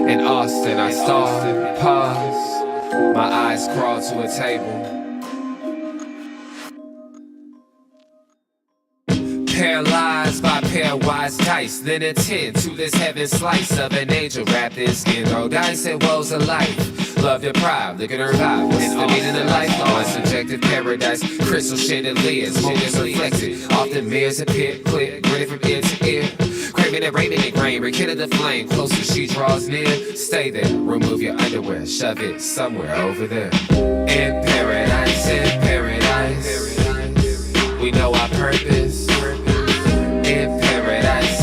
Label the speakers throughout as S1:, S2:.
S1: In Austin, I stalled, paused, my eyes crawled to a table. Paralyzed by pairwise dice, then attend to this heaven slice of an angel wrapped in skin. Roll dice and woes of life. Love deprived, look at her vibe. What's the meaning of life? Oh, it's subjective paradise. Crystal chandeliers, smoke is reflected. Often mirrors appear clear, grinning from ear to ear. Craving and raving and grain, rekindle the flame. Closer she draws near. Stay there, remove your underwear, shove it somewhere over there. In paradise, we know our purpose. In paradise,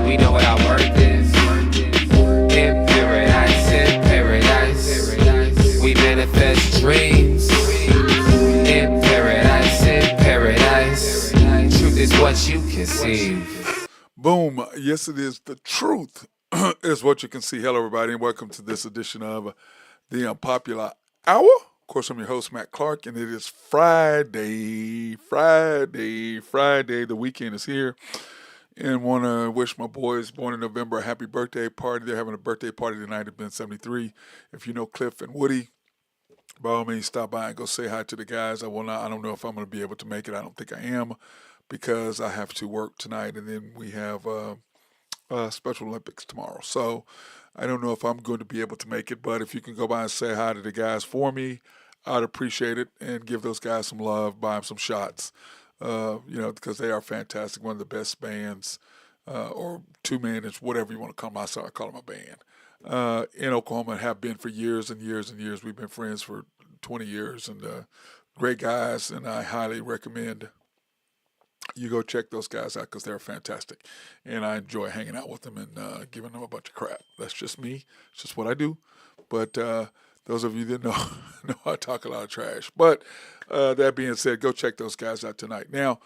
S1: we know what our worth is. In paradise, we manifest dreams. In paradise, truth is what you conceive.
S2: Boom. Yes, it is. The truth is what you can see. Hello, everybody, and welcome to this edition of the Unpopular Hour. Of course, I'm your host, Matt Clark, and it is Friday. The weekend is here. And want to wish my boys born in November a happy birthday party. They're having a birthday party tonight at Ben 73. If you know Cliff and Woody, by all means, stop by and go say hi to the guys. I don't know if I'm going to be able to make it. I don't think I am because I have to work tonight, and then we have Special Olympics tomorrow. So I don't know if I'm going to be able to make it, but if you can go by and say hi to the guys for me, I'd appreciate it, and give those guys some love, buy them some shots, because they are fantastic, one of the best bands, or two-man, it's whatever you want to call them. I call them a band. In Oklahoma, and have been for years and years and years. We've been friends for 20 years, and great guys, and I highly recommend you go check those guys out because they're fantastic. And I enjoy hanging out with them and giving them a bunch of crap. That's just me. It's just what I do. But those of you that know, know I talk a lot of trash. But that being said, go check those guys out tonight. Now,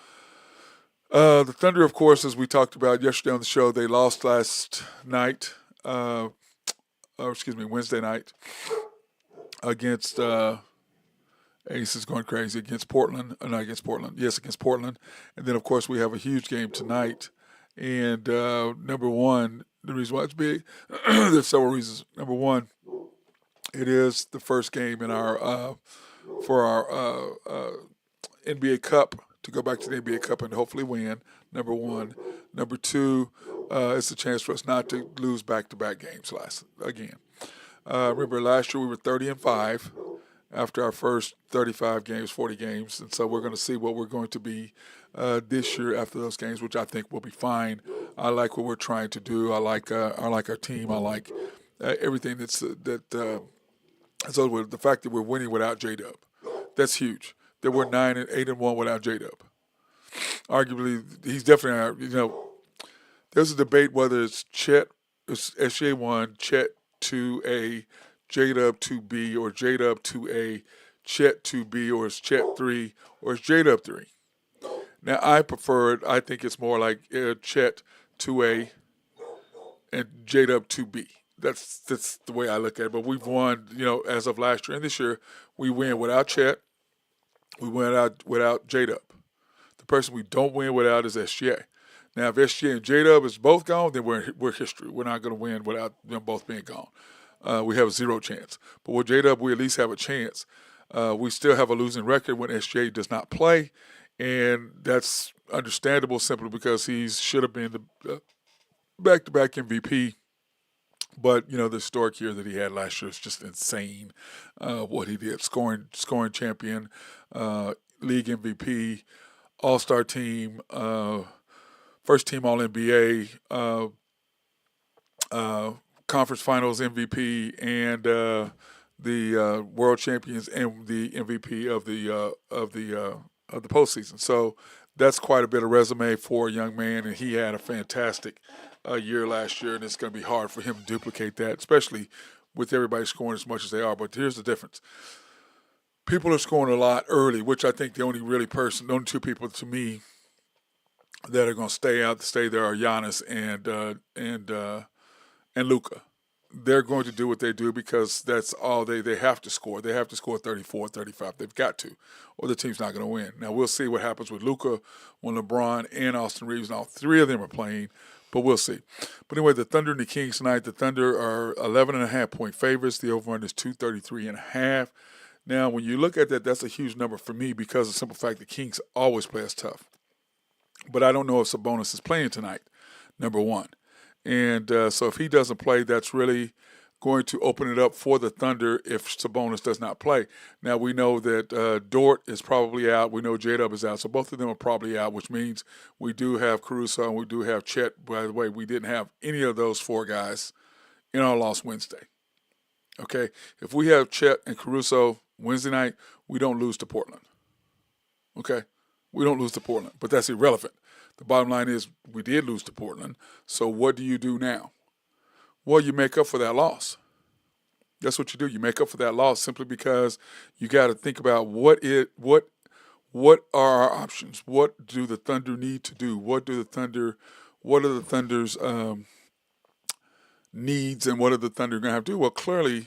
S2: the Thunder, of course, as we talked about yesterday on the show, they lost last night, Wednesday night against Ace is going crazy against Portland. Not against Portland. Yes, against Portland. And then, of course, we have a huge game tonight. And number one, the reason why it's big, there's several reasons. Number one, it is the first game in our for our NBA Cup, to go back to the NBA Cup and hopefully win, number one. Number two, it's a chance for us not to lose back-to-back games again. Remember, last year we were 30-5 after our first 35 games, 40 games. And so we're going to see what we're going to be this year after those games, which I think will be fine. I like what we're trying to do. I like our team. I like everything so the fact that we're winning without J-Dub, that's huge. That we're 9-8-1 without J-Dub. Arguably, he's definitely, there's a debate whether it's Chet, it's SJ1, Chet 2A, J-Dub 2B, or J-Dub 2A, Chet 2B, or it's Chet 3, or it's J-Dub 3. Now, I prefer it. I think it's more like Chet 2A and J-Dub 2B. That's the way I look at it. But we've won, as of last year and this year, we win without Chet. We win without J-Dub. The person we don't win without is SGA. Now, if SGA and J-Dub is both gone, then we're history. We're not going to win without them both being gone. We have a zero chance. But with J-Dub, we at least have a chance. We still have a losing record when SGA does not play, and that's understandable simply because he should have been the back-to-back MVP. But, the historic year that he had last year is just insane, what he did. Scoring champion, league MVP, all-star team, first team All-NBA, conference finals MVP, and the world champions and the MVP of the postseason. So that's quite a bit of resume for a young man, and he had a fantastic year last year, and it's going to be hard for him to duplicate that, especially with everybody scoring as much as they are. But here's the difference. People are scoring a lot early, which I think the only two people to me that are going to stay there are Giannis and Luka. They're going to do what they do because that's all they have to score. They have to score 34, 35. They've got to, or the team's not going to win. Now, we'll see what happens with Luka when LeBron and Austin Reeves and all three of them are playing. But we'll see. But anyway, the Thunder and the Kings tonight. The Thunder are 11.5-point favorites. The over-under is 233.5. Now, when you look at that, that's a huge number for me because of the simple fact the Kings always play us tough. But I don't know if Sabonis is playing tonight, number one. And so if he doesn't play, that's really going to open it up for the Thunder if Sabonis does not play. Now, we know that Dort is probably out. We know J-Dub is out. So both of them are probably out, which means we do have Caruso and we do have Chet. By the way, we didn't have any of those four guys in our loss Wednesday. Okay? If we have Chet and Caruso Wednesday night, we don't lose to Portland. Okay? We don't lose to Portland. But that's irrelevant. The bottom line is we did lose to Portland. So what do you do now? Well, you make up for that loss. That's what you do. You make up for that loss simply because you got to think about what are our options? What do the Thunder need to do? What are the Thunder's needs, and what are the Thunder going to have to do? Well, clearly,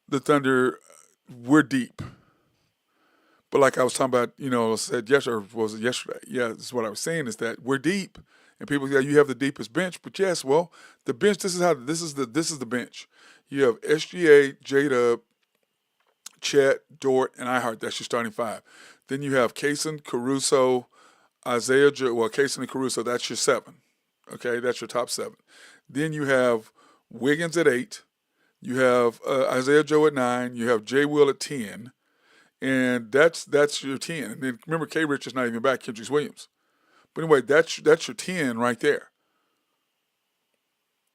S2: the Thunder, we're deep. But like I was talking about, said yesterday, or was it yesterday? Yeah, this is what I was saying, is that we're deep. And people say you have the deepest bench, but yes, well, the bench. This is the bench. You have SGA, J-Dub, Chet, Dort, and Ihart. That's your starting five. Then you have Kaysen, Caruso, Isaiah Joe. Well, Kaysen and Caruso. That's your seven. Okay, that's your top seven. Then you have Wiggins at 8. You have Isaiah Joe at 9. You have Jay Will at 10, and that's your 10. And then remember, K. Rich is not even back. Kendrick Williams. But anyway, that's your 10 right there.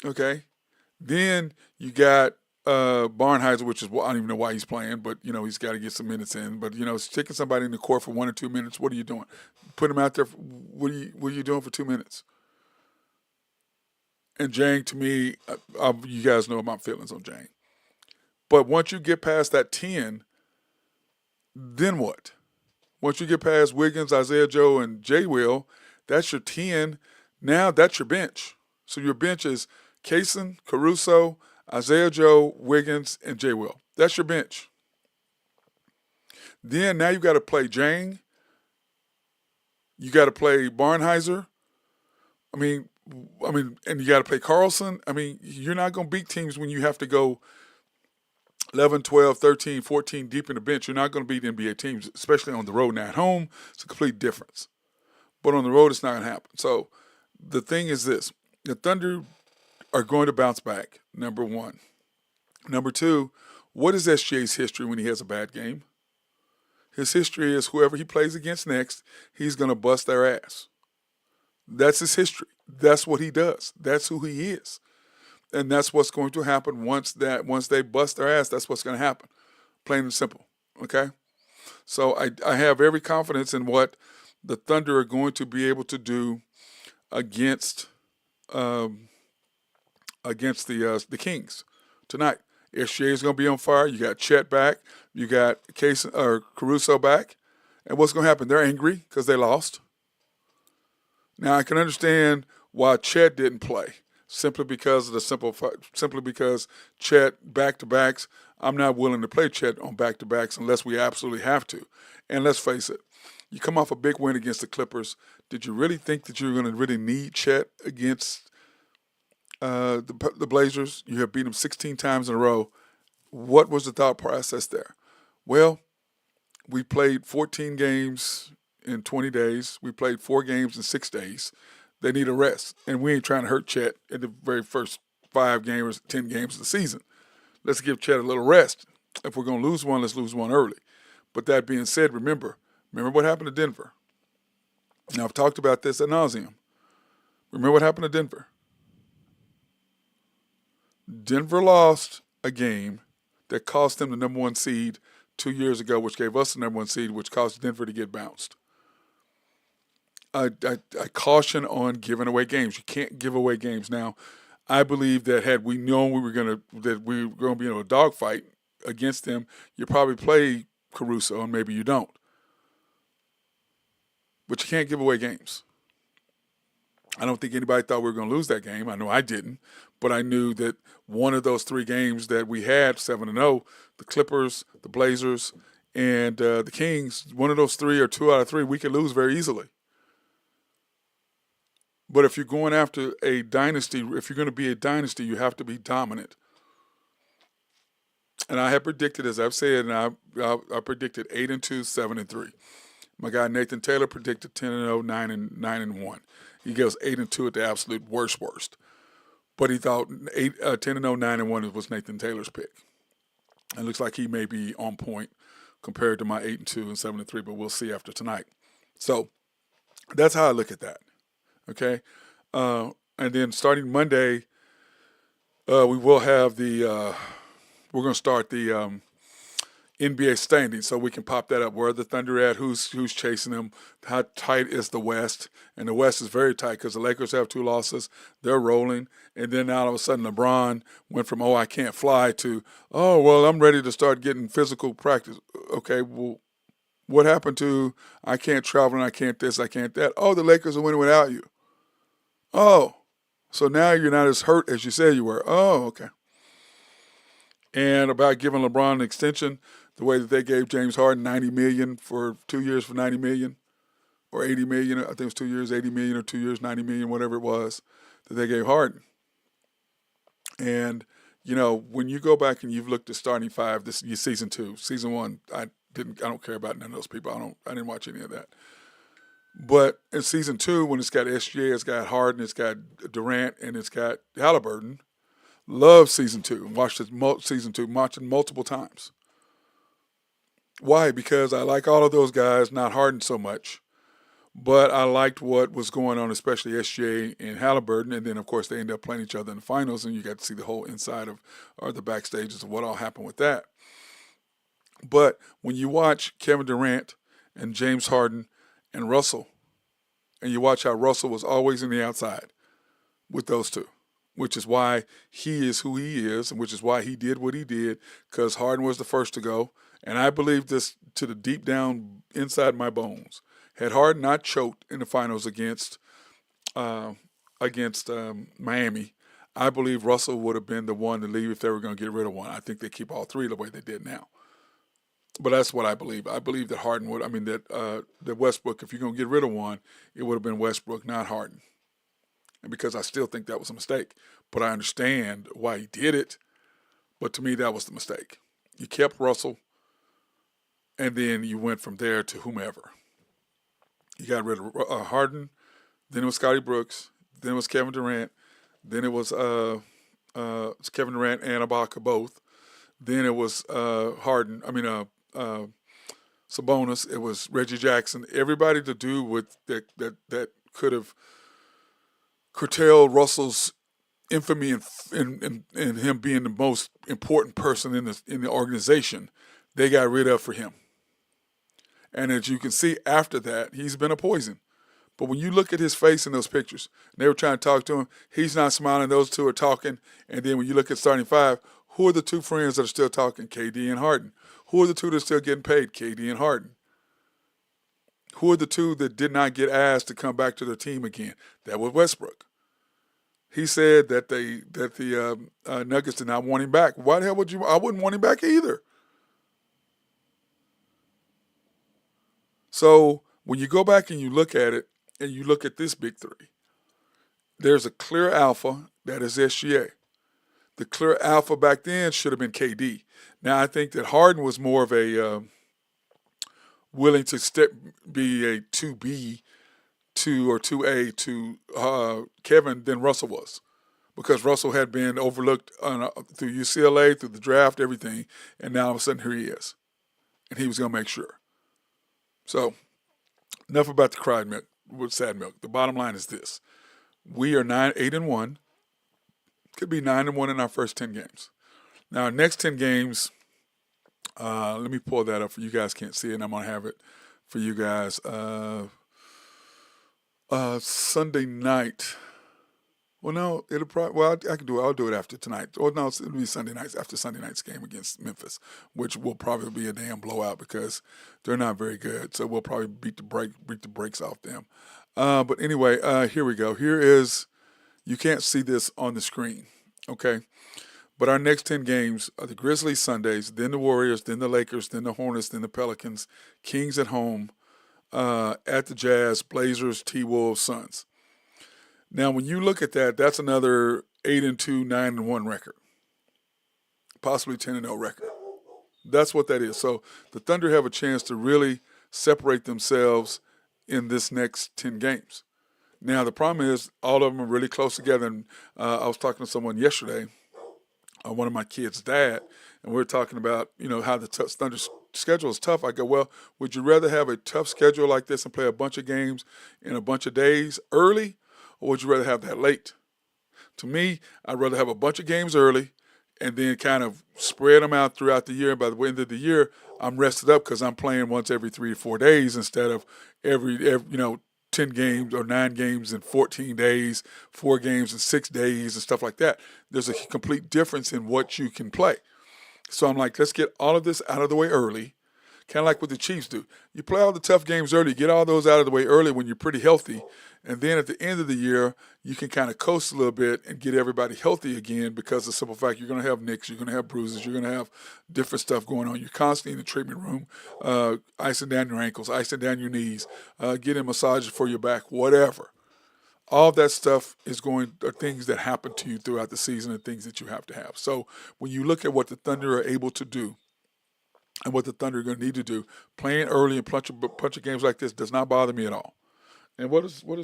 S2: Okay? Then you got Barnhizer, which is, I don't even know why he's playing, but, he's got to get some minutes in. But, sticking somebody in the court for 1 or 2 minutes, what are you doing? Put him out there, what are you doing for 2 minutes? And Jang, to me, you guys know my feelings on Jang. But once you get past that 10, then what? Once you get past Wiggins, Isaiah Joe, and J. Will, that's your 10. Now that's your bench. So your bench is Kaysen, Caruso, Isaiah Joe, Wiggins, and J. Will. That's your bench. Then now you got to play Jang. You got to play Barnhizer. I mean, and you got to play Carlson. I mean, you're not going to beat teams when you have to go 11, 12, 13, 14 deep in the bench. You're not going to beat NBA teams, especially on the road. Now at home, it's a complete difference. But on the road, it's not going to happen. So the thing is this. The Thunder are going to bounce back, number one. Number two, what is SGA's history when he has a bad game? His history is whoever he plays against next, he's going to bust their ass. That's his history. That's what he does. That's who he is. And that's what's going to happen once they bust their ass. That's what's going to happen. Plain and simple. Okay? So I have every confidence in what the Thunder are going to be able to do against the Kings tonight. SGA is going to be on fire. You got Chet back. You got Caruso back. And what's going to happen? They're angry because they lost. Now I can understand why Chet didn't play. Simply because Chet back-to-backs, I'm not willing to play Chet on back-to-backs unless we absolutely have to. And let's face it, you come off a big win against the Clippers. Did you really think that you were going to really need Chet against the Blazers? You have beat them 16 times in a row. What was the thought process there? Well, we played 14 games in 20 days. We played 4 games in 6 days. They need a rest. And we ain't trying to hurt Chet in the very first 5 games, 10 games of the season. Let's give Chet a little rest. If we're going to lose one, let's lose one early. But that being said, remember what happened to Denver. Now, I've talked about this ad nauseum. Remember what happened to Denver. Denver lost a game that cost them the number 1 seed 2 years ago, which gave us the number 1 seed, which caused Denver to get bounced. I caution on giving away games. You can't give away games. Now, I believe that had we known we were going to be in a dogfight against them, you probably play Caruso, and maybe you don't. But you can't give away games. I don't think anybody thought we were going to lose that game. I know I didn't, but I knew that one of those 3 games that we had 7-0, the Clippers, the Blazers, and the Kings, one of those 3 or 2 out of 3, we could lose very easily. But if you're going after a dynasty, if you're going to be a dynasty, you have to be dominant. And I have predicted, as I've said, and I predicted 8-2, 7-3. My guy Nathan Taylor predicted 10-0, 9-1. He goes 8-2 at the absolute worst. But he thought 10-0, 9-1 was Nathan Taylor's pick. It looks like he may be on point compared to my 8-2 and 7-3, but we'll see after tonight. So that's how I look at that. Okay, and then starting Monday, we will have we're going to start the NBA standings, so we can pop that up. Where are the Thunder at? Who's chasing them? How tight is the West? And the West is very tight because the Lakers have 2 losses. They're rolling. And then all of a sudden LeBron went from, I can't fly to, I'm ready to start getting physical practice. Okay, well, what happened to I can't travel and I can't this, I can't that? Oh, the Lakers are winning without you. Oh, so now you're not as hurt as you said you were. Oh, okay. And about giving LeBron an extension, the way that they gave James Harden $90 million for 2 years for $90 million, or $80 million. I think it was 2 years, $80 million, or 2 years, $90 million, whatever it was that they gave Harden. And when you go back and you've looked at starting 5, this is season 2, season 1. I don't care about none of those people. I didn't watch any of that. But in season 2, when it's got SGA, it's got Harden, it's got Durant, and it's got Halliburton. Love season 2 and watched season 2, watching multiple times. Why? Because I like all of those guys, not Harden so much, but I liked what was going on, especially SGA and Halliburton, and then of course they end up playing each other in the finals, and you got to see the whole inside of, or the backstages of what all happened with that. But when you watch Kevin Durant and James Harden and Russell, and you watch how Russell was always in the outside with those two, which is why he is who he is, and which is why he did what he did, because Harden was the first to go. And I believe this to the deep down inside my bones. Had Harden not choked in the finals against Miami, I believe Russell would have been the one to leave if they were going to get rid of one. I think they keep all 3 the way they did now. But that's what I believe. I believe that Harden would, that Westbrook, if you're going to get rid of one, it would have been Westbrook, not Harden. And because I still think that was a mistake. But I understand why he did it. But to me, that was the mistake. You kept Russell, and then you went from there to whomever. You got rid of Harden, then it was Scotty Brooks, then it was Kevin Durant, then it was Kevin Durant and Ibaka both. Then it was Sabonis. It was Reggie Jackson. Everybody to do with that could have curtailed Russell's infamy and him being the most important person in the organization. They got rid of for him. And as you can see after that, he's been a poison. But when you look at his face in those pictures, and they were trying to talk to him, he's not smiling. Those two are talking. And then when you look at starting 5, who are the 2 friends that are still talking? KD and Harden. Who are the 2 that are still getting paid? KD and Harden. Who are the 2 that did not get asked to come back to their team again? That was Westbrook. He said that the Nuggets did not want him back. Why the hell would you? I wouldn't want him back either. So when you go back and you look at it, and you look at this big 3, there's a clear alpha that is SGA. The clear alpha back then should have been KD. Now I think that Harden was more of a willing to be a 2B, 2 or 2A to Kevin than Russell was, because Russell had been overlooked through UCLA, through the draft, everything, and now all of a sudden here he is, and he was going to make sure. So enough about the cried milk with sad milk. The bottom line is this: we are 8-1. Could be 9-1 in our first 10 games. Now, our next 10 games, let me pull that up for you guys. Can't see it, and I'm gonna have it for you guys. Sunday night. Well, no, it'll probably. Well, I can do it. I'll do it after tonight. Or no, it'll be Sunday nights after Sunday night's game against Memphis, which will probably be a damn blowout because they're not very good. So we'll probably beat the brakes off them. But anyway, here we go. Here is. You can't see this on the screen, okay? But our next 10 games are the Grizzlies Sundays, then the Warriors, then the Lakers, then the Hornets, then the Pelicans, Kings at home, at the Jazz, Blazers, T-Wolves, Suns. Now, when you look at that, that's another 8-2, 9-1 record, possibly 10-0 record. That's what that is. So the Thunder have a chance to really separate themselves in this next 10 games. Now, the problem is all of them are really close together. And I was talking to someone yesterday, one of my kids' dad, and we were talking about, how the Thunder schedule is tough. I go, well, would you rather have a tough schedule like this and play a bunch of games in a bunch of days early, or would you rather have that late? To me, I'd rather have a bunch of games early and then kind of spread them out throughout the year. And by the end of the year, I'm rested up because I'm playing once every 3 to 4 days instead of every 10 games or 9 games in 14 days, 4 games in 6 days and stuff like that. There's a complete difference in what you can play. So I'm like, let's get all of this out of the way early, kind of like what the Chiefs do. You play all the tough games early, get all those out of the way early when you're pretty healthy, and then at the end of the year, you can kind of coast a little bit and get everybody healthy again because of the simple fact you're going to have nicks, you're going to have bruises, you're going to have different stuff going on. You're constantly in the treatment room, icing down your ankles, icing down your knees, getting massages for your back, whatever. All of that stuff are things that happen to you throughout the season and things that you have to have. So when you look at what the Thunder are able to do and what the Thunder are going to need to do, playing early and punch of games like this does not bother me at all. And what is it? What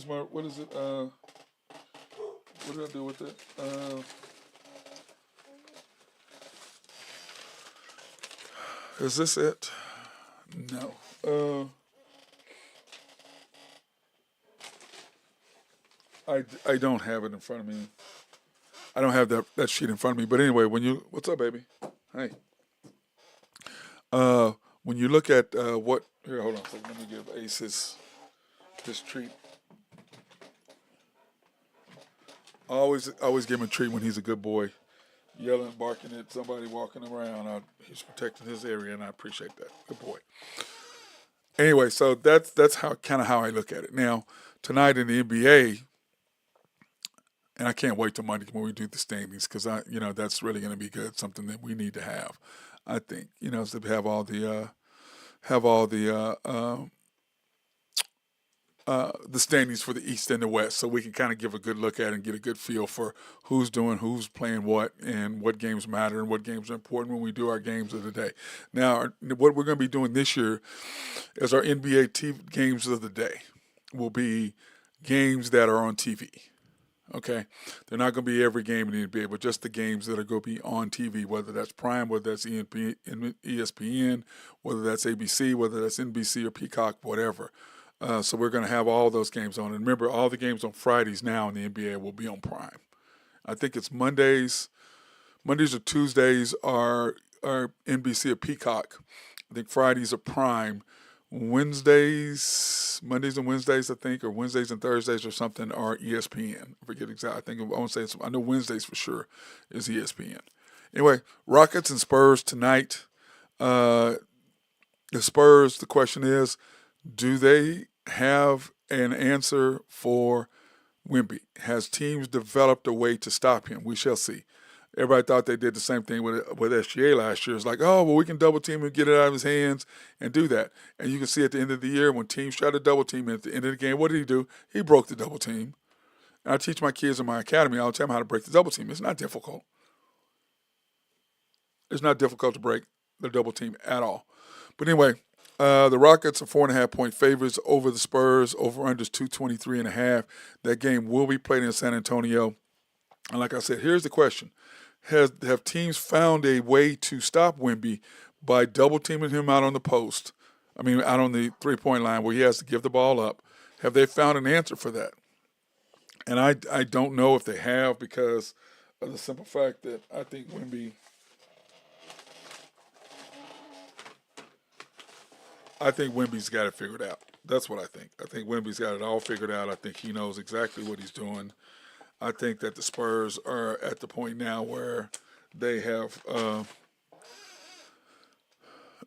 S2: did I do with it? Is this it? No. I don't have it in front of me. I don't have that sheet in front of me. But anyway, what's up, baby? Hey. When you look at hold on a second. Let me give Ace his treat. Always give him a treat when he's a good boy. Yelling, barking at somebody walking around. He's protecting his area, and I appreciate that. Good boy. Anyway, so that's how I look at it. Now, tonight in the NBA, and I can't wait till Monday when we do the standings because that's really going to be good. Something that we need to have, I think. Is to have all the standings for the East and the West, so we can kind of give a good look at it and get a good feel for who's playing what, and what games matter and what games are important when we do our games of the day. Now, what we're going to be doing this year is our NBA TV games of the day will be games that are on TV. Okay, they're not going to be every game in the NBA, but just the games that are going to be on TV, whether that's Prime, whether that's ESPN, whether that's ABC, whether that's NBC or Peacock, whatever. So we're going to have all those games on. And remember, all the games on Fridays now in the NBA will be on Prime. I think it's Mondays or Tuesdays are NBC or Peacock. I think Fridays are Prime. Mondays and Wednesdays, I think, or Wednesdays and Thursdays or something are ESPN. I forget exactly. I know Wednesdays for sure is ESPN. Anyway, Rockets and Spurs tonight. The Spurs, the question is, do they have an answer for Wemby? Has teams developed a way to stop him? We shall see. Everybody thought they did the same thing with SGA last year. It's like, oh, well, we can double team and get it out of his hands and do that. And you can see at the end of the year when teams try to double team at the end of the game, what did he do? He broke the double team. And I teach my kids in my academy, I'll tell them how to break the double team. It's not difficult. It's not difficult to break the double team at all. But anyway, the Rockets are 4.5-point favorites over the Spurs. Over-under is 223.5. That game will be played in San Antonio. And like I said, here's the question. Have teams found a way to stop Wemby by double-teaming him out on the post? Out on the three-point line where he has to give the ball up. Have they found an answer for that? And I don't know if they have because of the simple fact that I think Wemby's got it figured out. That's what I think. I think Wemby's got it all figured out. I think he knows exactly what he's doing. I think that the Spurs are at the point now where they have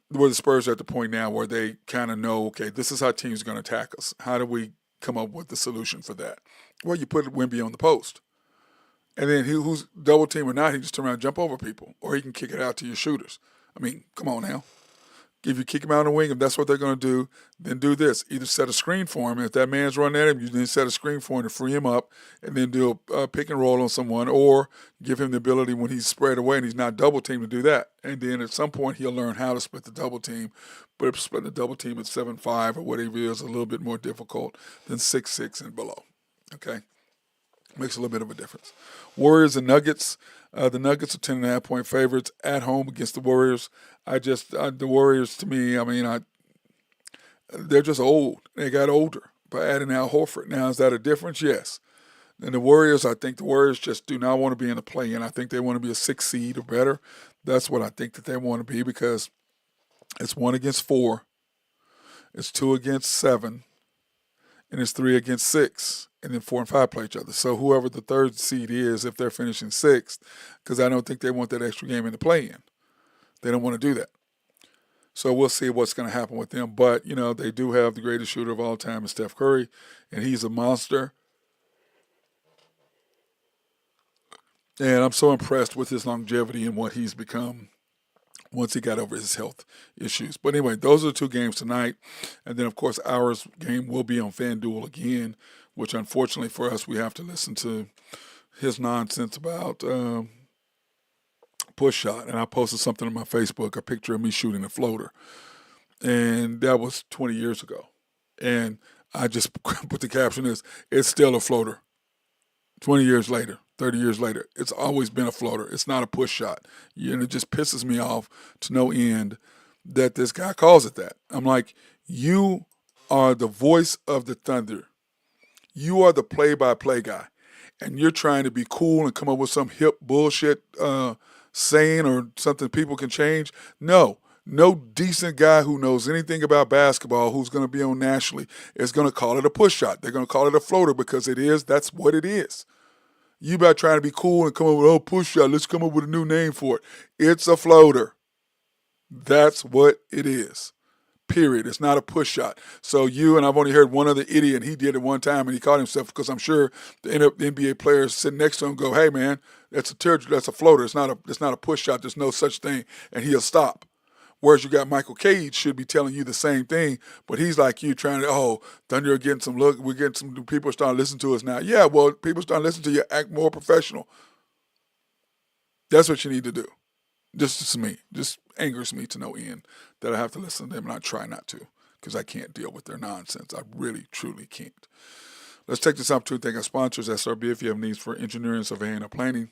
S2: they kind of know, okay, this is how teams are going to attack us. How do we come up with the solution for that? Well, you put Wemby on the post. And then who's double team or not, he just turn around and jump over people. Or he can kick it out to your shooters. Come on now. If you kick him out on the wing, if that's what they're going to do, then do this. Either set a screen for him. If that man's running at him, you then set a screen for him to free him up and then do a pick and roll on someone, or give him the ability when he's spread away and he's not double teamed to do that. And then at some point he'll learn how to split the double team. But if splitting the double team at 7-5 or whatever is a little bit more difficult than 6-6 and below. Okay? Makes a little bit of a difference. Warriors and Nuggets. The Nuggets are 10.5-point favorites at home against the Warriors. The Warriors, to me, they're just old. They got older by adding Al Horford. Now, is that a difference? Yes. And the Warriors, I think the Warriors just do not want to be in the play-in. I think they want to be a 6 seed or better. That's what I think that they want to be, because it's 1 against 4, it's 2 against 7, and it's 3 against 6. And then 4 and 5 play each other. So whoever the third seed is, if they're finishing 6th, because I don't think they want that extra game in the play-in. They don't want to do that. So we'll see what's going to happen with them. But, they do have the greatest shooter of all time, is Steph Curry, and he's a monster. And I'm so impressed with his longevity and what he's become once he got over his health issues. But anyway, those are the 2 games tonight. And then, of course, our game will be on FanDuel again, which unfortunately for us, we have to listen to his nonsense about push shot. And I posted something on my Facebook, a picture of me shooting a floater. And that was 20 years ago. And I just put the caption as, it's still a floater. 20 years later, 30 years later, it's always been a floater. It's not a push shot. And it just pisses me off to no end that this guy calls it that. I'm like, you are the voice of the Thunder. You are the play-by-play guy, and you're trying to be cool and come up with some hip bullshit saying or something people can change. No decent guy who knows anything about basketball who's going to be on nationally is going to call it a push shot. They're going to call it a floater because that's what it is. You about trying to be cool and come up with, push shot, let's come up with a new name for it. It's a floater. That's what it is. Period. It's not a push shot. So I've only heard one other idiot, and he did it one time, and he caught himself, because I'm sure the NBA players sitting next to him go, hey man, that's a floater. It's not a push shot. There's no such thing, and he'll stop. Whereas you got Michael Cage should be telling you the same thing, but he's like you trying to, Thunder are getting some look. We're getting some people starting to listen to us now. Yeah, well, people starting to listen to you, act more professional. That's what you need to do. Just angers me to no end that I have to listen to them, and I try not to, because I can't deal with their nonsense. I really, truly can't. Let's take this opportunity to thank our sponsors, SRB. If you have needs for engineering, surveying, or planning,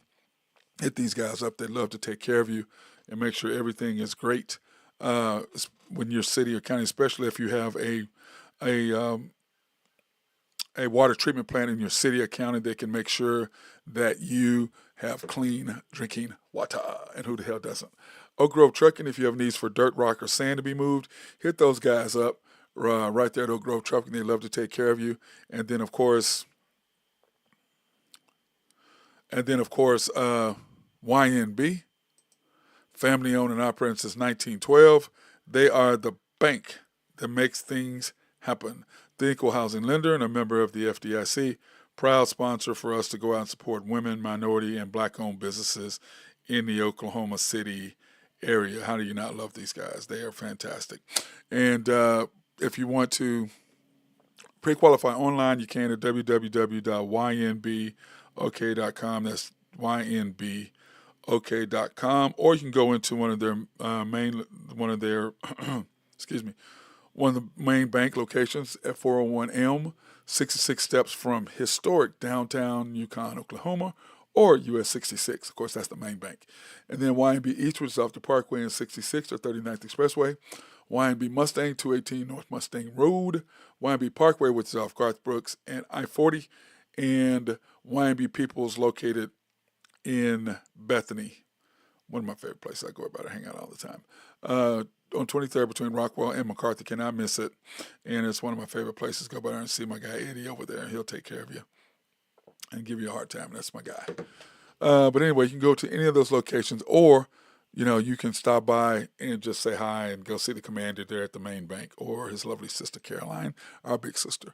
S2: hit these guys up. They'd love to take care of you and make sure everything is great when your city or county, especially if you have a water treatment plant in your city or county, they can make sure that you have clean drinking water. And who the hell doesn't? Oak Grove Trucking, if you have needs for dirt, rock, or sand to be moved, hit those guys up right there at Oak Grove Trucking. They'd love to take care of you. And then, of course, YNB, family owned and operated since 1912. They are the bank that makes things happen. The Equal Housing Lender and a member of the FDIC, proud sponsor for us to go out and support women, minority, and black-owned businesses in the Oklahoma City area. How do you not love these guys? They are fantastic. And if you want to pre-qualify online, you can at www.ynbok.com. That's ynbok.com. Or you can go into one of the main bank locations at 401 Elm, 66 steps from historic downtown Yukon, Oklahoma, or US 66. Of course, that's the main bank. And then YNB East, which is off the Parkway and 66 or 39th Expressway. YNB Mustang, 218 North Mustang Road. YNB Parkway, which is off Garth Brooks and I-40. And YNB Peoples, located in Bethany. One of my favorite places. I go about to hang out all the time. On 23rd between Rockwell and McCarthy. Cannot miss it. And it's one of my favorite places. Go by there and see my guy Eddie over there. He'll take care of you and give you a hard time. That's my guy. But anyway, you can go to any of those locations, or you can stop by and just say hi and go see the commander there at the main bank, or his lovely sister Caroline, our big sister.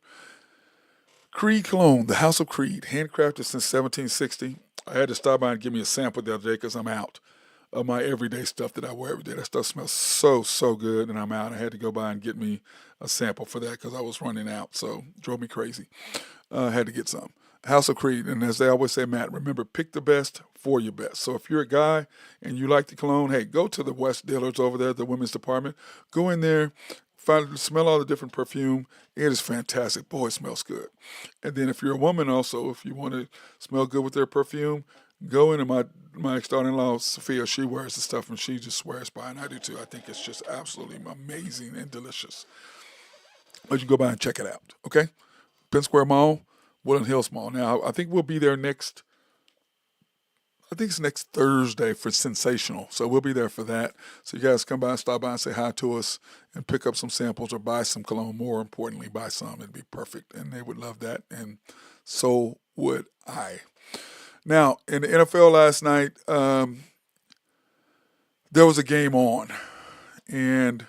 S2: Creed Cologne, the House of Creed, handcrafted since 1760. I had to stop by and give me a sample the other day because I'm out. of my everyday stuff that I wear every day. That stuff smells so, so good, and I'm out. I had to go by and get me a sample for that because I was running out, so it drove me crazy. Had to get some. House of Creed, and as they always say, Matt, remember, pick the best for your best. So if you're a guy and you like the cologne, hey, go to the West Dealers over there, the women's department. Go in there, smell all the different perfume. It is fantastic. Boy, it smells good. And then if you're a woman also, if you want to smell good with their perfume, go into my daughter-in-law, Sophia. She wears the stuff, and she just swears by it, and I do too. I think it's just absolutely amazing and delicious. But you go by and check it out, okay? Penn Square Mall, Woodland Hills Mall. Now, I think we'll be there I think it's next Thursday for Sensational. So we'll be there for that. So you guys come by, stop by and say hi to us and pick up some samples or buy some cologne. More importantly, buy some. It'd be perfect. And they would love that. And so would I. Now, in the NFL last night, there was a game on. And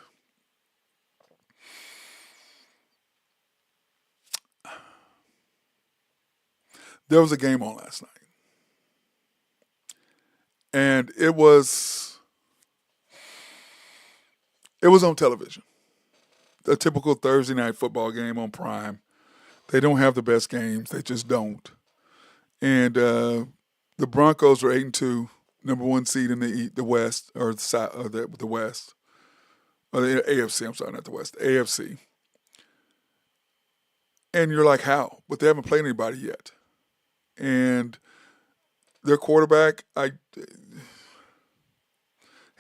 S2: there was a game on last night. And it was on television. A typical Thursday night football game on Prime. They don't have the best games. They just don't. And the Broncos are 8-2, number one seed in the West, or the West. Or the AFC, I'm sorry, not the West, AFC. And you're like, how? But they haven't played anybody yet. And their quarterback,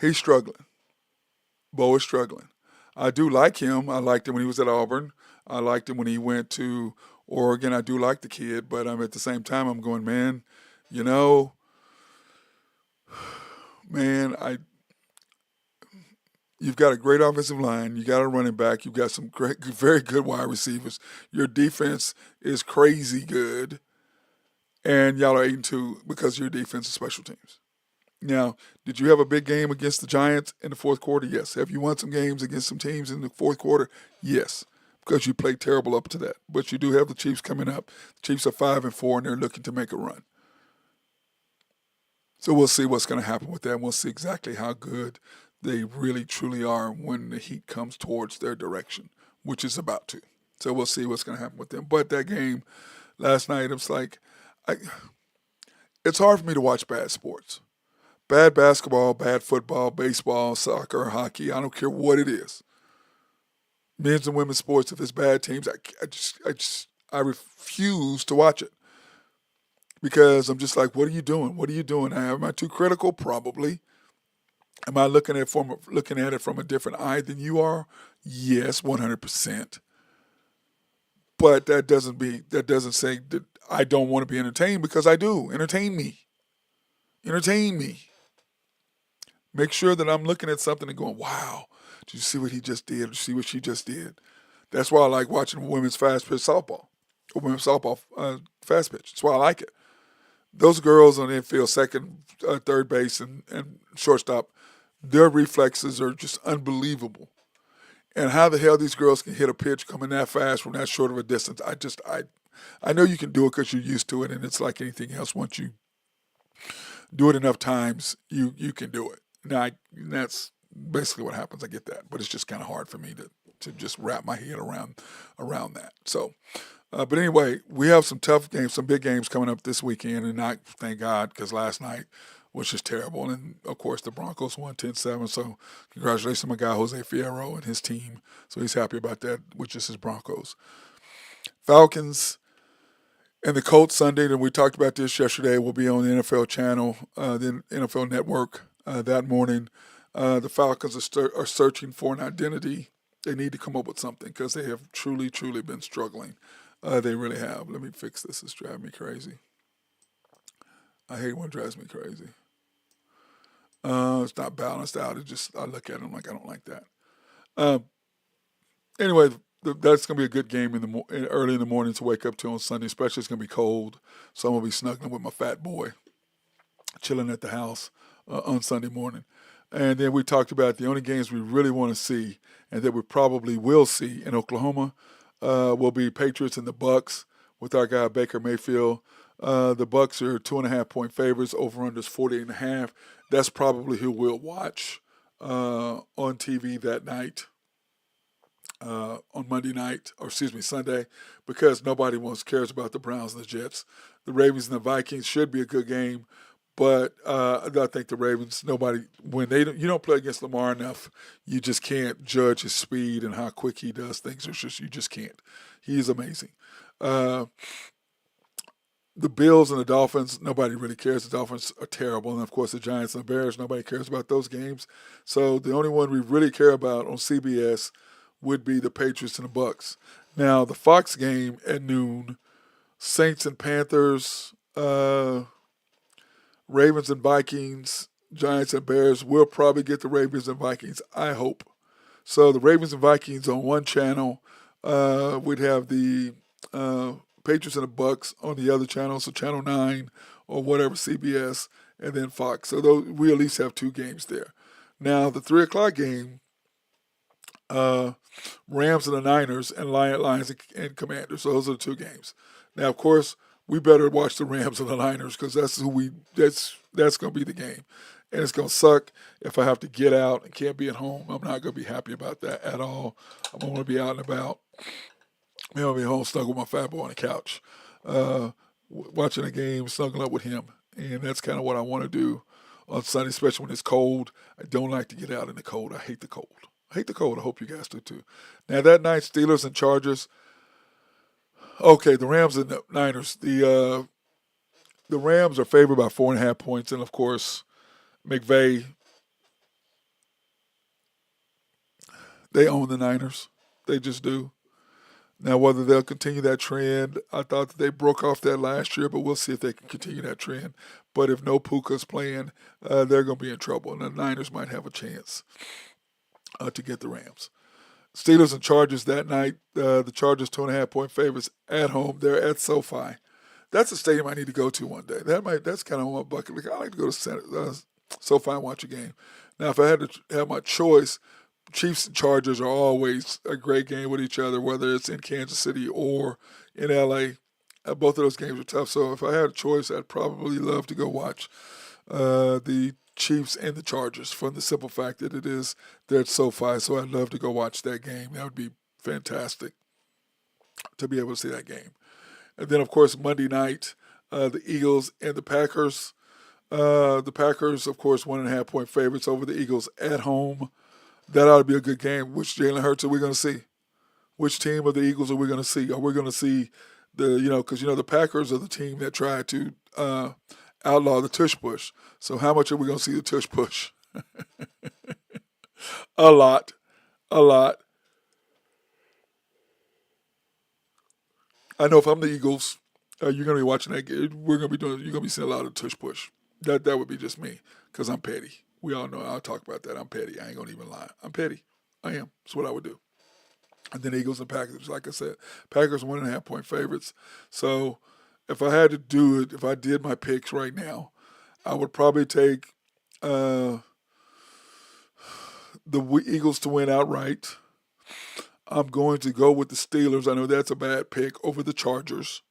S2: he's struggling. Bo is struggling. I do like him. I liked him when he was at Auburn. I liked him when he went to Oregon. I do like the kid, but at the same time, I'm going, man, you've got a great offensive line. You got a running back. You've got some great, very good wide receivers. Your defense is crazy good. And y'all are 8-2 because of your defense and special teams. Now, did you have a big game against the Giants in the fourth quarter? Yes. Have you won some games against some teams in the fourth quarter? Yes, because you played terrible up to that. But you do have the Chiefs coming up. The Chiefs are 5-4, and they're looking to make a run. So we'll see what's going to happen with that, and we'll see exactly how good they really, truly are when the heat comes towards their direction, which is about to. So we'll see what's going to happen with them. But that game last night, it was like, it's hard for me to watch bad sports. Bad basketball, bad football, baseball, soccer, hockey, I don't care what it is. Men's and women's sports, if it's bad teams, I refuse to watch it. Because I'm just like, what are you doing? What are you doing? Am I too critical? Probably. Am I looking at it from a different eye than you are? Yes, 100%. But that doesn't say that I don't want to be entertained, because I do. Entertain me. Entertain me. Make sure that I'm looking at something and going, wow, did you see what he just did? Did you see what she just did? That's why I like watching women's fast pitch softball. Or women's softball fast pitch. That's why I like it. Those girls on the infield, second, third base, and shortstop, their reflexes are just unbelievable. And how the hell these girls can hit a pitch coming that fast from that short of a distance, I know you can do it because you're used to it, and it's like anything else. Once you do it enough times, you can do it. Now, that's basically what happens. I get that, but it's just kind of hard for me to just wrap my head around that. So, but anyway, we have some tough games, some big games coming up this weekend, and I thank God, because last night was just terrible. And of course, the Broncos won 10-7. So congratulations to my guy Jose Fierro and his team. So he's happy about that, which is his Broncos. Falcons and the Colts Sunday, and we talked about this yesterday, will be on the NFL channel, the NFL network that morning. The Falcons are searching for an identity. They need to come up with something, because they have truly, truly been struggling. They really have. Let me fix this. It's driving me crazy. I hate when it drives me crazy. It's not balanced out. I look at it, I'm like, I don't like that. Anyway, that's going to be a good game early in the morning to wake up to on Sunday, especially it's going to be cold. So I'm going to be snuggling with my fat boy, chilling at the house on Sunday morning. And then we talked about the only games we really want to see, and that we probably will see in Oklahoma, will be Patriots and the Bucks with our guy Baker Mayfield. The Bucks are 2.5 point favorites. Over under is 48.5. That's probably who we'll watch on TV that night, on Monday night, or excuse me, Sunday, because nobody wants cares about the Browns and the Jets. The Ravens and the Vikings should be a good game, but I think the Ravens, nobody, when you don't play against Lamar enough, you just can't judge his speed and how quick he does things. You just can't. He is amazing. Uh, the Bills and the Dolphins, nobody really cares. The Dolphins are terrible. And, of course, the Giants and the Bears, nobody cares about those games. So the only one we really care about on CBS would be the Patriots and the Bucks. Now, the Fox game at noon, Saints and Panthers, Ravens and Vikings, Giants and Bears. We'll probably get the Ravens and Vikings, I hope. So the Ravens and Vikings on one channel. We'd have the Patriots and the Bucks on the other channel, so Channel 9 or whatever, CBS, and then Fox. So we at least have two games there. Now, the 3 o'clock game, Rams and the Niners, and Lions and Commanders. So those are the two games. Now, of course, we better watch the Rams and the Niners because that's going to be the game. And it's going to suck if I have to get out and can't be at home. I'm not going to be happy about that at all. I'm going to be out and about. I'm going to be home snuggled with my fat boy on the couch, watching a game, snuggling up with him. And that's kind of what I want to do on Sunday, especially when it's cold. I don't like to get out in the cold. I hate the cold. I hope you guys do too. Now, that night, Steelers and Chargers. Okay, the Rams and the Niners. The Rams are favored by 4.5 points. And, of course, McVay, they own the Niners. They just do. Now, whether they'll continue that trend, I thought that they broke off that last year, but we'll see if they can continue that trend. But if no Puka's playing, they're going to be in trouble, and the Niners might have a chance to get the Rams. Steelers and Chargers that night. The Chargers 2.5 point favorites at home. They're at SoFi. That's a stadium I need to go to one day. That's kind of on my bucket list. I like to go to SoFi and watch a game. Now, if I had to have my choice, Chiefs and Chargers are always a great game with each other, whether it's in Kansas City or in LA. Both of those games are tough. So if I had a choice, I'd probably love to go watch the Chiefs and the Chargers, from the simple fact that they're at SoFi. So I'd love to go watch that game. That would be fantastic to be able to see that game. And then, of course, Monday night, the Eagles and the Packers. The Packers, of course, 1.5 point favorites over the Eagles at home. That ought to be a good game. Which Jalen Hurts are we going to see? Which team of the Eagles are we going to see? Are we going to see because the Packers are the team that tried to outlaw the tush push. So how much are we going to see the tush push? A lot. I know if I'm the Eagles, you're going to be watching that game. You're going to be seeing a lot of tush push. That would be just me, because I'm petty. We all know I'll talk about that. I'm petty. I ain't going to even lie. I'm petty. I am. That's what I would do. And then Eagles and Packers, like I said, Packers 1.5 point favorites. So if I had to do it, if I did my picks right now, I would probably take the Eagles to win outright. I'm going to go with the Steelers. I know that's a bad pick, over the Chargers.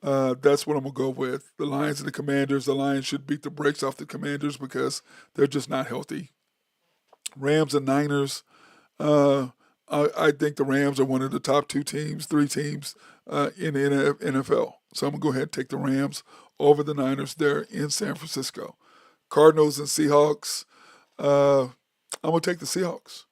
S2: That's what I'm going to go with. The Lions and the Commanders. The Lions should beat the brakes off the Commanders because they're just not healthy. Rams and Niners. I think the Rams are one of the top three teams in the NFL. So I'm going to go ahead and take the Rams over the Niners there in San Francisco. Cardinals and Seahawks. I'm going to take the Seahawks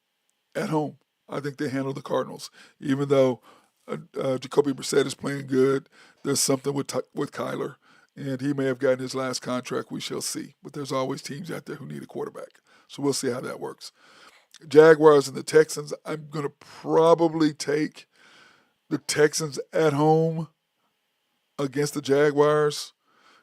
S2: at home. I think they handle the Cardinals. Even though Jacoby Brissett is playing good, there's something with Kyler, and he may have gotten his last contract. We shall see. But there's always teams out there who need a quarterback. So we'll see how that works. Jaguars and the Texans, I'm going to probably take the Texans at home against the Jaguars.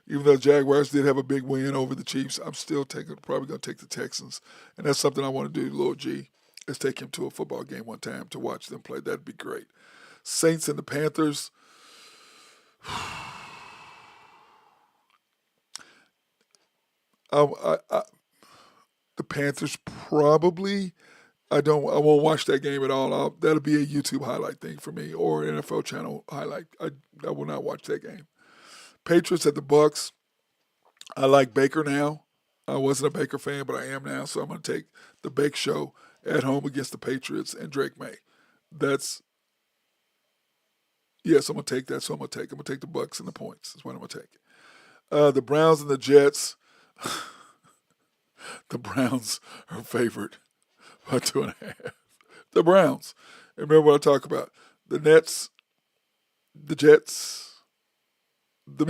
S2: Even though the Jaguars did have a big win over the Chiefs, I'm still probably going to take the Texans. And that's something I want to do, Lil G, is take him to a football game one time to watch them play. That'd be great. Saints and the Panthers. The Panthers probably. I won't watch that game at all. That'll be a YouTube highlight thing for me, or NFL channel highlight. I will not watch that game. Patriots at the Bucks. I like Baker now. I wasn't a Baker fan, but I am now. So I'm going to take the Bake Show at home against the Patriots and Drake May. That's yes, I'm going to take that. So I'm going to take the Bucks and the points. That's what I'm going to take. The Browns and the Jets. The Browns are favored by 2.5. The Browns. And remember what I talk about. The Nets, the Jets, the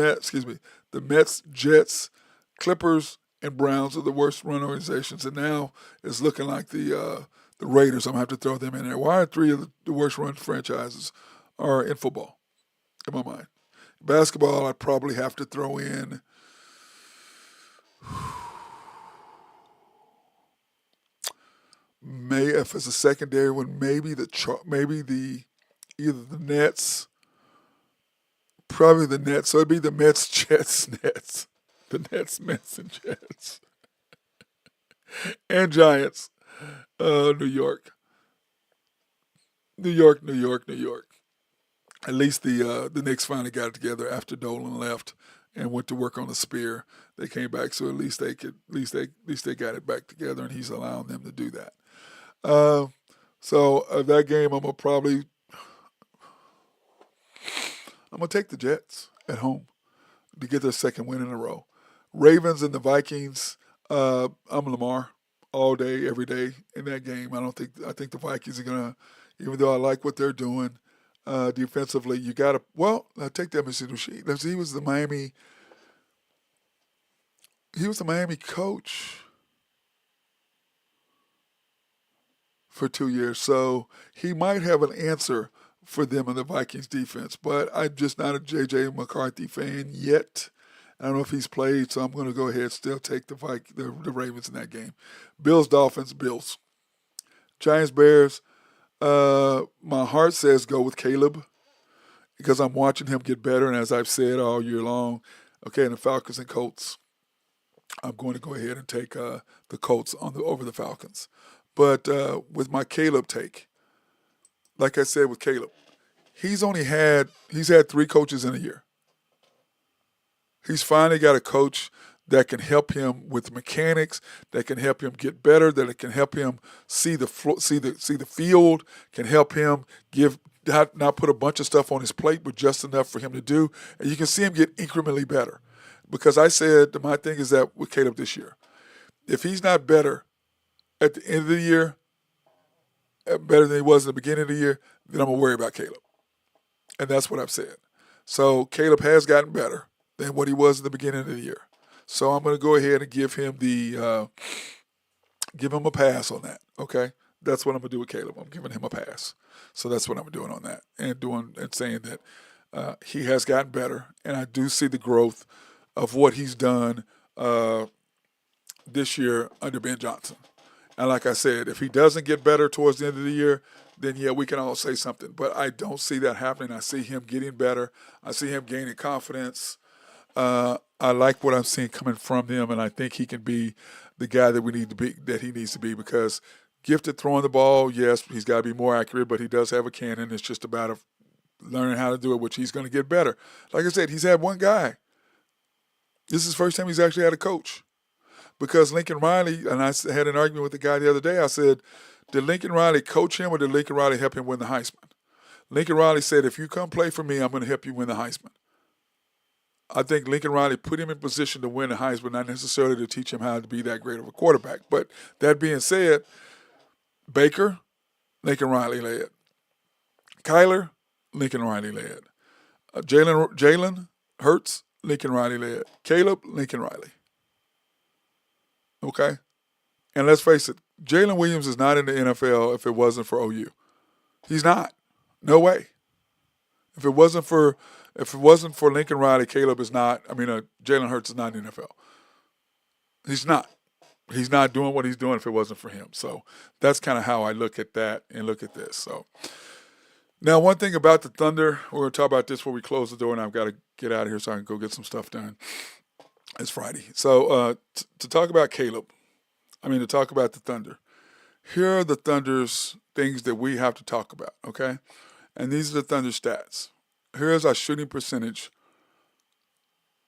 S2: Mets, Jets, Clippers, and Browns are the worst run organizations. And now it's looking like the Raiders. I'm going to have to throw them in there. Why are three of the worst run franchises are in football, in my mind? Basketball, I'd probably have to throw in if it's a secondary one, maybe either the Nets, probably the Nets. So it'd be the Mets, Jets, Nets, the Nets, Mets, and Jets, and Giants. New York, New York, New York, New York. At least the Knicks finally got it together after Dolan left and went to work on the spear. They came back, so at least they got it back together, and he's allowing them to do that. So that game, I'm gonna take the Jets at home to get their second win in a row. Ravens and the Vikings. I'm Lamar all day, every day in that game. I think the Vikings are gonna, even though I like what they're doing defensively, you gotta. Well, I take that Mr. Rashid. He was the Miami. He was the Miami coach for 2 years. So he might have an answer for them in the Vikings defense. But I'm just not a J.J. McCarthy fan yet. I don't know if he's played, so I'm going to go ahead and still take the Ravens in that game. Bills, Dolphins, Bills. Giants, Bears. My heart says go with Caleb because I'm watching him get better. And as I've said all year long, okay, and the Falcons and Colts, I'm going to go ahead and take the Colts over the Falcons. But with my Caleb take, like I said with Caleb, he's had 3 coaches in a year. He's finally got a coach that can help him with mechanics, that can help him get better, that it can help him see the field, can help him not put a bunch of stuff on his plate, but just enough for him to do. And you can see him get incrementally better. Because I said my thing is that with Caleb this year, if he's not better at the end of the year, better than he was in the beginning of the year, then I'm going to worry about Caleb. And that's what I've said. So Caleb has gotten better than what he was in the beginning of the year. So I'm going to go ahead and give him a pass on that. Okay, that's what I'm going to do with Caleb. I'm giving him a pass. So that's what I'm doing on that, and saying that he has gotten better, and I do see the growth of what he's done this year under Ben Johnson. And like I said, if he doesn't get better towards the end of the year, then yeah, we can all say something. But I don't see that happening. I see him getting better. I see him gaining confidence. I like what I'm seeing coming from him, and I think he can be the guy that he needs to be because gifted throwing the ball, yes, he's got to be more accurate, but he does have a cannon. It's just about learning how to do it, which he's going to get better. Like I said, he's had one guy. This is the first time he's actually had a coach. Because Lincoln Riley, and I had an argument with the guy the other day, I said, did Lincoln Riley coach him or did Lincoln Riley help him win the Heisman? Lincoln Riley said, if you come play for me, I'm going to help you win the Heisman. I think Lincoln Riley put him in position to win the Heisman, not necessarily to teach him how to be that great of a quarterback. But that being said, Baker, Lincoln Riley led. Kyler, Lincoln Riley led. Jalen Hurts, Lincoln Riley led. Caleb, Lincoln Riley. Okay? And let's face it, Jalen Williams is not in the NFL if it wasn't for OU. He's not. No way. If it wasn't for Lincoln Riley, Jalen Hurts is not in the NFL. He's not. He's not doing what he's doing if it wasn't for him. So that's kind of how I look at that and look at this. So now one thing about the Thunder, we're going to talk about this before we close the door, and I've got to get out of here so I can go get some stuff done. It's Friday. So to talk about to talk about the Thunder, here are the Thunder's things that we have to talk about, okay? And these are the Thunder stats. Here's our shooting percentage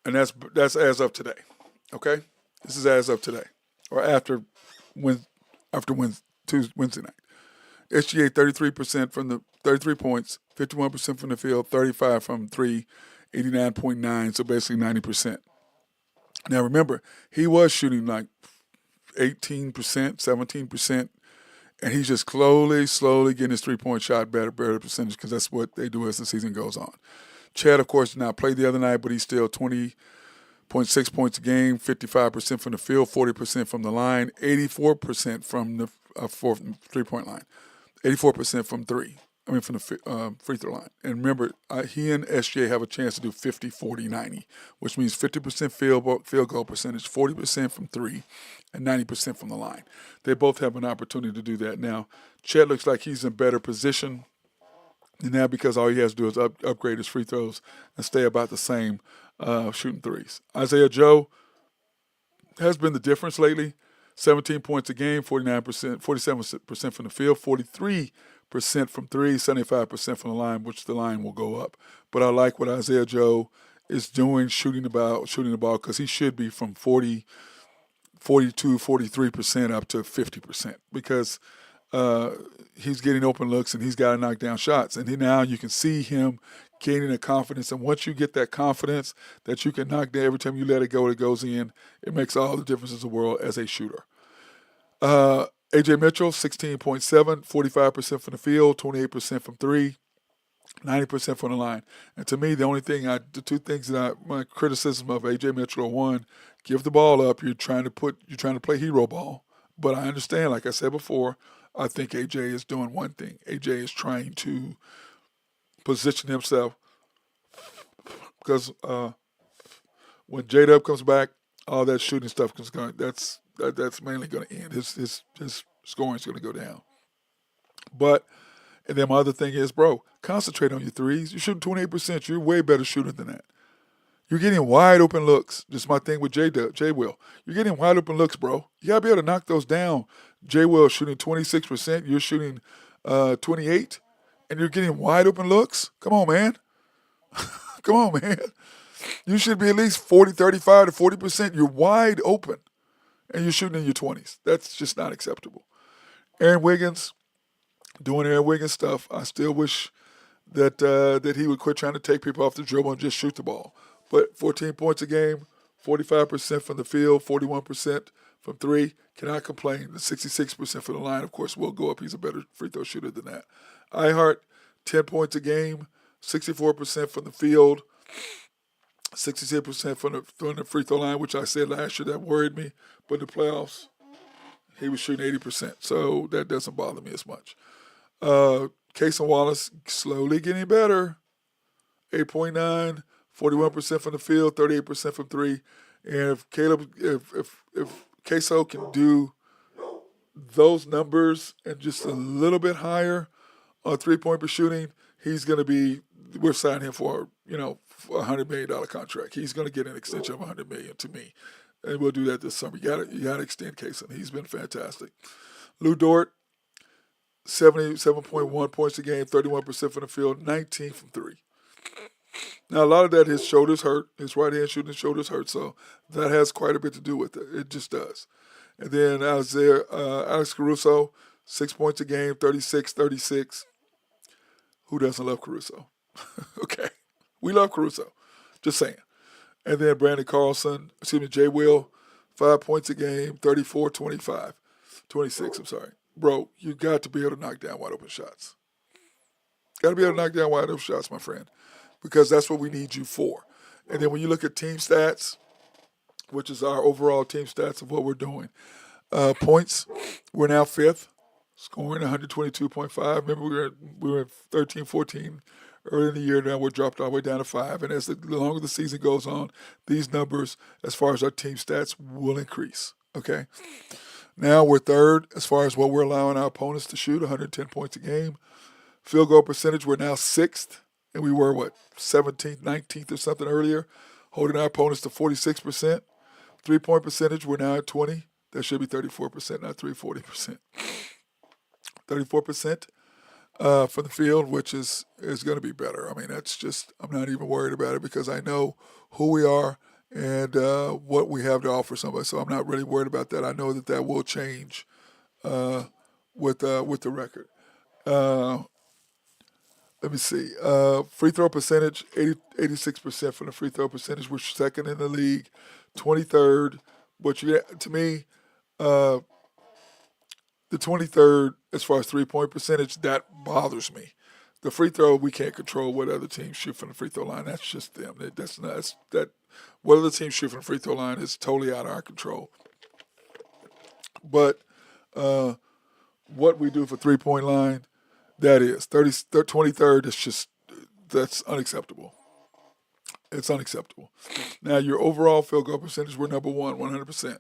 S2: And that's as of today. Okay? This is as of today. Or Wed- after Wednesday night. SGA 33% from the 33 points, 51% from the field, 35 from three, 89.9, so basically 90%. Now remember, he was shooting like 18%, 17%, and he's just slowly getting his 3-point shot better percentage because that's what they do as the season goes on. Chad, of course, did not play the other night, but he's still 20.6 points a game, 55% from the field, 40% from the line, 84% from the 3-point line, 84% from three. From the free throw line. And remember, he and SJ have a chance to do 50, 40, 90, which means 50% field goal percentage, 40% from three, and 90% from the line. They both have an opportunity to do that. Now, Chet looks like he's in better position now because all he has to do is upgrade his free throws and stay about the same shooting threes. Isaiah Joe has been the difference lately. 17 points a game, 47% from the field, 43% from three, 75% from the line, which the line will go up. But I like what Isaiah Joe is doing, shooting the ball, because he should be from 42, 43% up to 50% because he's getting open looks and he's got to knock down shots. And now you can see him gaining a confidence. And once you get that confidence that you can knock down every time you let it go, it goes in, it makes all the difference in the world as a shooter. A.J. Mitchell, 16.7, 45% from the field, 28% from three, 90% from the line. And to me, the two things my criticism of A.J. Mitchell are, one, give the ball up. You're trying to play hero ball. But I understand, like I said before, I think A.J. is doing one thing. A.J. is trying to position himself because when J-Dub comes back, all that shooting stuff is going. That's mainly going to end. His scoring is going to go down. But and then my other thing is, bro, concentrate on your threes. You're shooting 28%. You're a way better shooter than that. You're getting wide open looks. Just my thing with J Will. You're getting wide open looks, bro. You gotta be able to knock those down. J Will shooting 26%. You're shooting 28, and you're getting wide open looks. Come on, man. Come on, man. You should be at least 40, 35 to 40%. You're wide open, and you're shooting in your 20s. That's just not acceptable. Aaron Wiggins doing Aaron Wiggins stuff. I still wish that he would quit trying to take people off the dribble and just shoot the ball. But 14 points a game, 45% from the field, 41% from three. Cannot complain. The 66% from the line, of course, will go up. He's a better free throw shooter than that. Ihart, 10 points a game, 64% from the field, 66% from the free throw line, which I said last year that worried me. But in the playoffs, he was shooting 80%. So that doesn't bother me as much. Cason Wallace slowly getting better. 8.9, 41% from the field, 38% from three. And if Queso can do those numbers and just a little bit higher on 3-point per shooting, he's going to be. We're signing him for $100 million contract. He's going to get an extension of $100 million to me, and we'll do that this summer. You got to extend Queso. He's been fantastic. Lou Dort, 77.1 points a game, 31% from the field, 19 from three. Now, a lot of that, his shoulders hurt. His right hand shooting shoulders hurt, so that has quite a bit to do with it. It just does. And then Alex Caruso, 6 points a game, 36. Who doesn't love Caruso? Okay. We love Caruso. Just saying. And then Brandon Carlson, Jay Will, 5 points a game, 34-26, I'm sorry. Bro, you got to be able to knock down wide open shots. Got to be able to knock down wide open shots, my friend, because that's what we need you for. And then when you look at team stats, which is our overall team stats of what we're doing, points, we're now fifth, scoring 122.5. Remember, we were at 13, 14 early in the year. Now we're dropped all the way down to 5. And as the longer the season goes on, these numbers, as far as our team stats, will increase. Okay? Now we're third as far as what we're allowing our opponents to shoot, 110 points a game. Field goal percentage, we're now sixth. And we were, 17th, 19th or something earlier, holding our opponents to 46%. 3-point percentage, we're now at 20. That should be 34%, not 40%. 34% from the field, which is going to be better. I mean, that's just, I'm not even worried about it because I know who we are and what we have to offer somebody. So I'm not really worried about that. I know that that will change uh, with the record. Uh, Let me see. Free throw percentage, 86% from the free throw percentage. We're second in the league, 23rd. But to me, uh, the 23rd, as far as 3-point percentage, that bothers me. The free throw, we can't control what other teams shoot from the free throw line. That's just them. That's not that. What other teams shoot from the free throw line is totally out of our control. But uh, what we do for 3-point line, that is 23rd. It's just that's unacceptable. It's unacceptable. Now your overall field goal percentage, we're number one, 100%.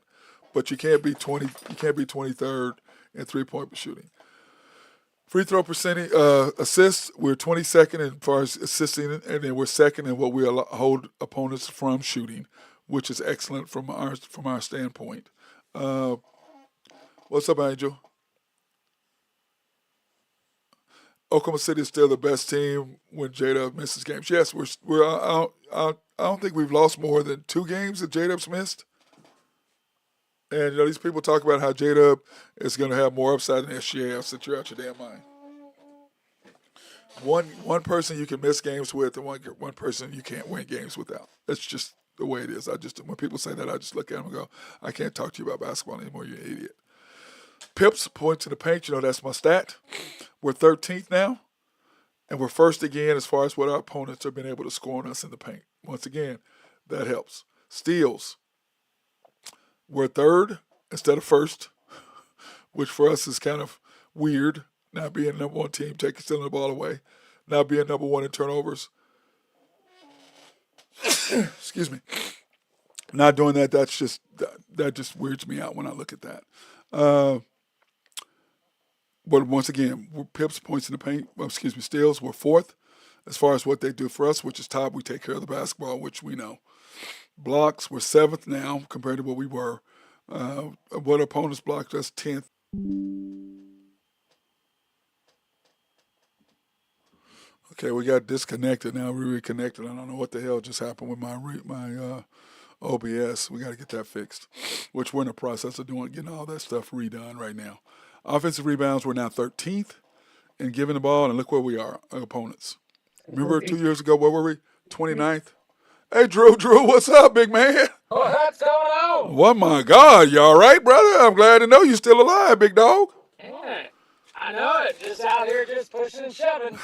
S2: But you can't be 20. You can't be 23rd in 3-point shooting. Free throw percentage, assists, we're 22nd as far as assisting, and then we're second in what we hold opponents from shooting, which is excellent from our standpoint. Uh, what's up, Angel? Oklahoma City is still the best team when J-Dub misses games. Yes, we're I don't think we've lost more than 2 games that J-Dub's missed. And these people talk about how J-Dub is going to have more upside than SGA. I'll sit you out your damn mind. One person you can miss games with, and one person you can't win games without. That's just the way it is. When people say that, I just look at them and go, I can't talk to you about basketball anymore. You're an idiot. Pips points in the paint. That's my stat. We're 13th now, and we're first again as far as what our opponents have been able to score on us in the paint. Once again, that helps. Steals. We're third instead of first, which for us is kind of weird. Not being number one team, stealing the ball away, not being number one in turnovers. Excuse me. Not doing that. That just weirds me out when I look at that. But once again, we're Pips points in the paint. Steals. We're fourth as far as what they do for us, which is top. We take care of the basketball, which we know. Blocks. We're seventh now compared to what we were. What opponents blocked us 10th. Okay, we got disconnected. Now we reconnected. I don't know what the hell just happened with my OBS. We got to get that fixed, which we're in the process of getting all that stuff redone right now. Offensive rebounds, we're now 13th in giving the ball, and look where we are, our opponents. Remember 2 years ago, where were we? 29th. Hey, Drew, what's up, big man?
S3: What's going on?
S2: What, my God, you all right, brother? I'm glad to know you're still alive, big dog.
S3: Yeah, I know it. Just out here, just pushing and shoving.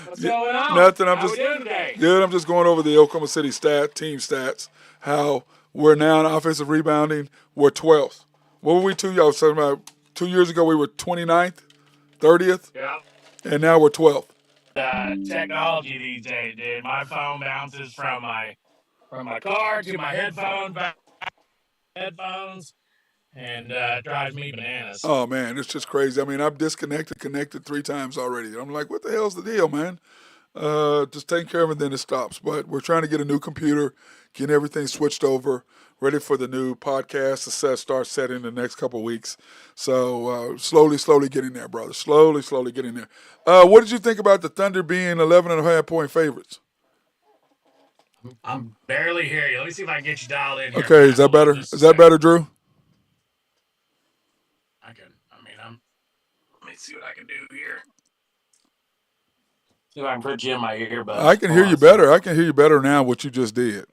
S3: What's going on?
S2: Nothing.
S3: How we doing today?
S2: Good. I'm just going over the Oklahoma City team stats. How we're now in offensive rebounding. We're 12th. What were we 2 years? I was talking about 2 years ago. We were 29th, 30th.
S3: Yeah.
S2: And now we're 12th.
S3: Technology these days, dude. My phone bounces from my car to my headphones, and it drives me bananas.
S2: Oh man, it's just crazy. I mean, I've connected 3 times already. I'm like, what the hell's the deal, man? Just taking care of it, then it stops. But we're trying to get a new computer, getting everything switched over, ready for the new podcast to start setting in the next couple of weeks. So slowly getting there, brother. Slowly getting there. What did you think about the Thunder being 11.5-point favorites?
S3: I'm barely hearing you. Let me see if I can get you dialed in here.
S2: Okay, is that better? Is that better, Drew?
S3: Let me see what I can do here. See if I can put you in my earbuds.
S2: I can hear you better. I can hear you better now what you just did.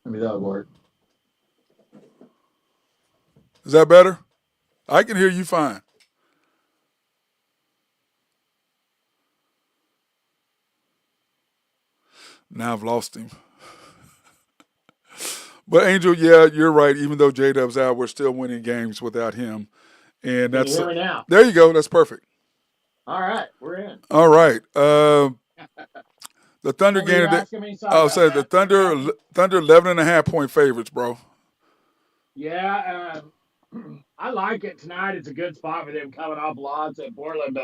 S4: Maybe that'll work.
S2: Is that better? I can hear you fine. Now I've lost him. But Angel, yeah, you're right. Even though J-Dub's out, we're still winning games without him. And
S4: Can you hear me now?
S2: There you go. That's perfect.
S4: All right, we're in.
S2: All right. The Thunder game today. The Thunder 11.5-point favorites, bro.
S4: Yeah, I like it tonight. It's a good spot for them coming off loss at Portland,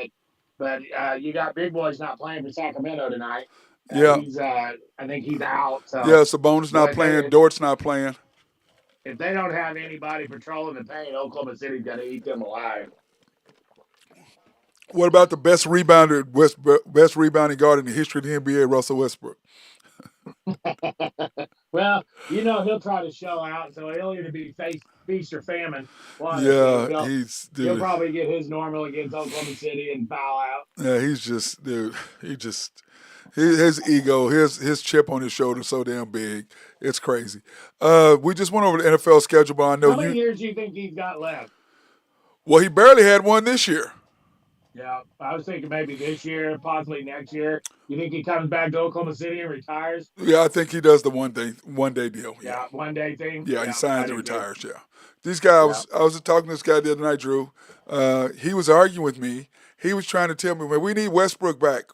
S4: but you got big boys not playing for Sacramento tonight.
S2: Yeah,
S4: I think he's out. So
S2: yeah, Sabonis not playing. Dort's not playing.
S4: If they don't have anybody patrolling the paint, Oklahoma City's got to eat them alive.
S2: What about the best rebounding guard in the history of the NBA, Russell Westbrook?
S4: Well, he'll try to show out, so he'll either be feast or famine, one of the two.
S2: Yeah,
S4: He'll
S2: he's
S4: he'll
S2: dude.
S4: probably get his normal against Oklahoma City and foul out.
S2: Yeah, he's just dude. He just his ego, his chip on his shoulder, is so damn big. It's crazy. We just went over the NFL schedule, but I know
S4: How many
S2: you.
S4: years do you think he's got left?
S2: Well, he barely had one this year.
S4: Yeah, I was thinking maybe this year, possibly next year. You think he comes back to Oklahoma City and retires?
S2: Yeah, I think he does the one day deal. Yeah,
S4: Yeah, one day thing.
S2: yeah, he
S4: Yeah, I
S2: signs and
S4: do too.
S2: retires. Yeah, these guys.
S4: Yeah,
S2: I was talking to this guy the other night, Drew. He was arguing with me. He was trying to tell me, man, we need Westbrook back.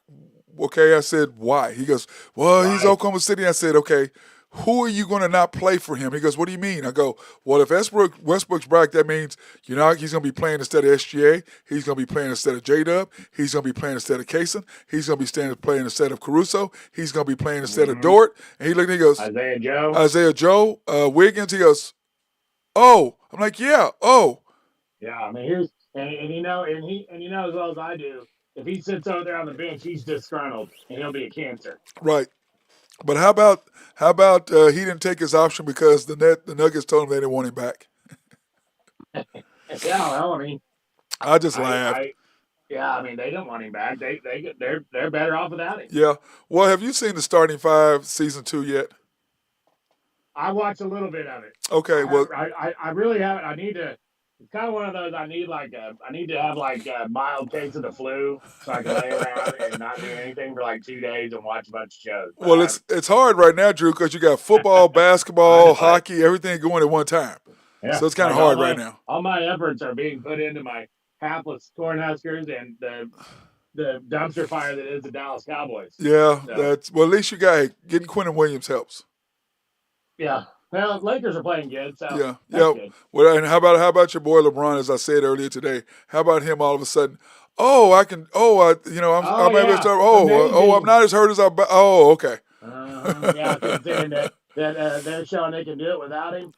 S2: Okay, I said, why? He goes, well, he's
S4: right.
S2: Oklahoma City. I said, okay, who are you going to not play for him? He goes, what do you mean? I go, well, if Westbrook's back, that means he's going to be playing instead of SGA. He's going to be playing instead of J-Dub. He's going to be playing instead of Kaysen. He's going to be playing instead of Caruso. He's going to be playing instead of
S4: hmm
S2: Dort. And he looked and he goes,
S4: Isaiah Joe.
S2: Isaiah Joe, Wiggins. He goes, oh. I'm like, yeah, oh.
S4: Yeah, I mean, and you know as well as I do, if he sits over there on the bench, he's disgruntled and he'll be a cancer.
S2: Right. But how about he didn't take his option because the Nuggets told him they didn't want him back.
S4: Yeah, well, I mean,
S2: I just laughed.
S4: I yeah, I mean, they don't want him back. They're better off without him.
S2: Yeah. Well, have you seen the starting five season 2 yet?
S4: I watched a little bit of it.
S2: Okay. Well,
S4: I really haven't. I need to. It's kind of one of those. I need to have like a mild case of the flu so I can lay around and not do anything for like 2 days and watch a bunch of shows. But
S2: well, it's hard right now, Drew, because you got football,
S4: I
S2: basketball,
S4: know.
S2: hockey, everything going at one time.
S4: Yeah,
S2: So it's kind of
S4: like
S2: hard right now.
S4: all my efforts are being put into my hapless Cornhuskers and the dumpster fire that is the Dallas Cowboys.
S2: Yeah.
S4: So
S2: At least you got getting Quentin Williams helps.
S4: yeah, well, Lakers are playing good, so
S2: Yeah.
S4: that's
S2: Yeah.
S4: good.
S2: Well, and how about your boy LeBron? As I said earlier today, how about him all of a sudden? Oh, I can. Oh, I'm
S4: Oh
S2: maybe
S4: yeah,
S2: start. I'm
S4: amazing.
S2: not as hurt as I. Oh, okay.
S4: Yeah, considering that they're showing they can do it without him.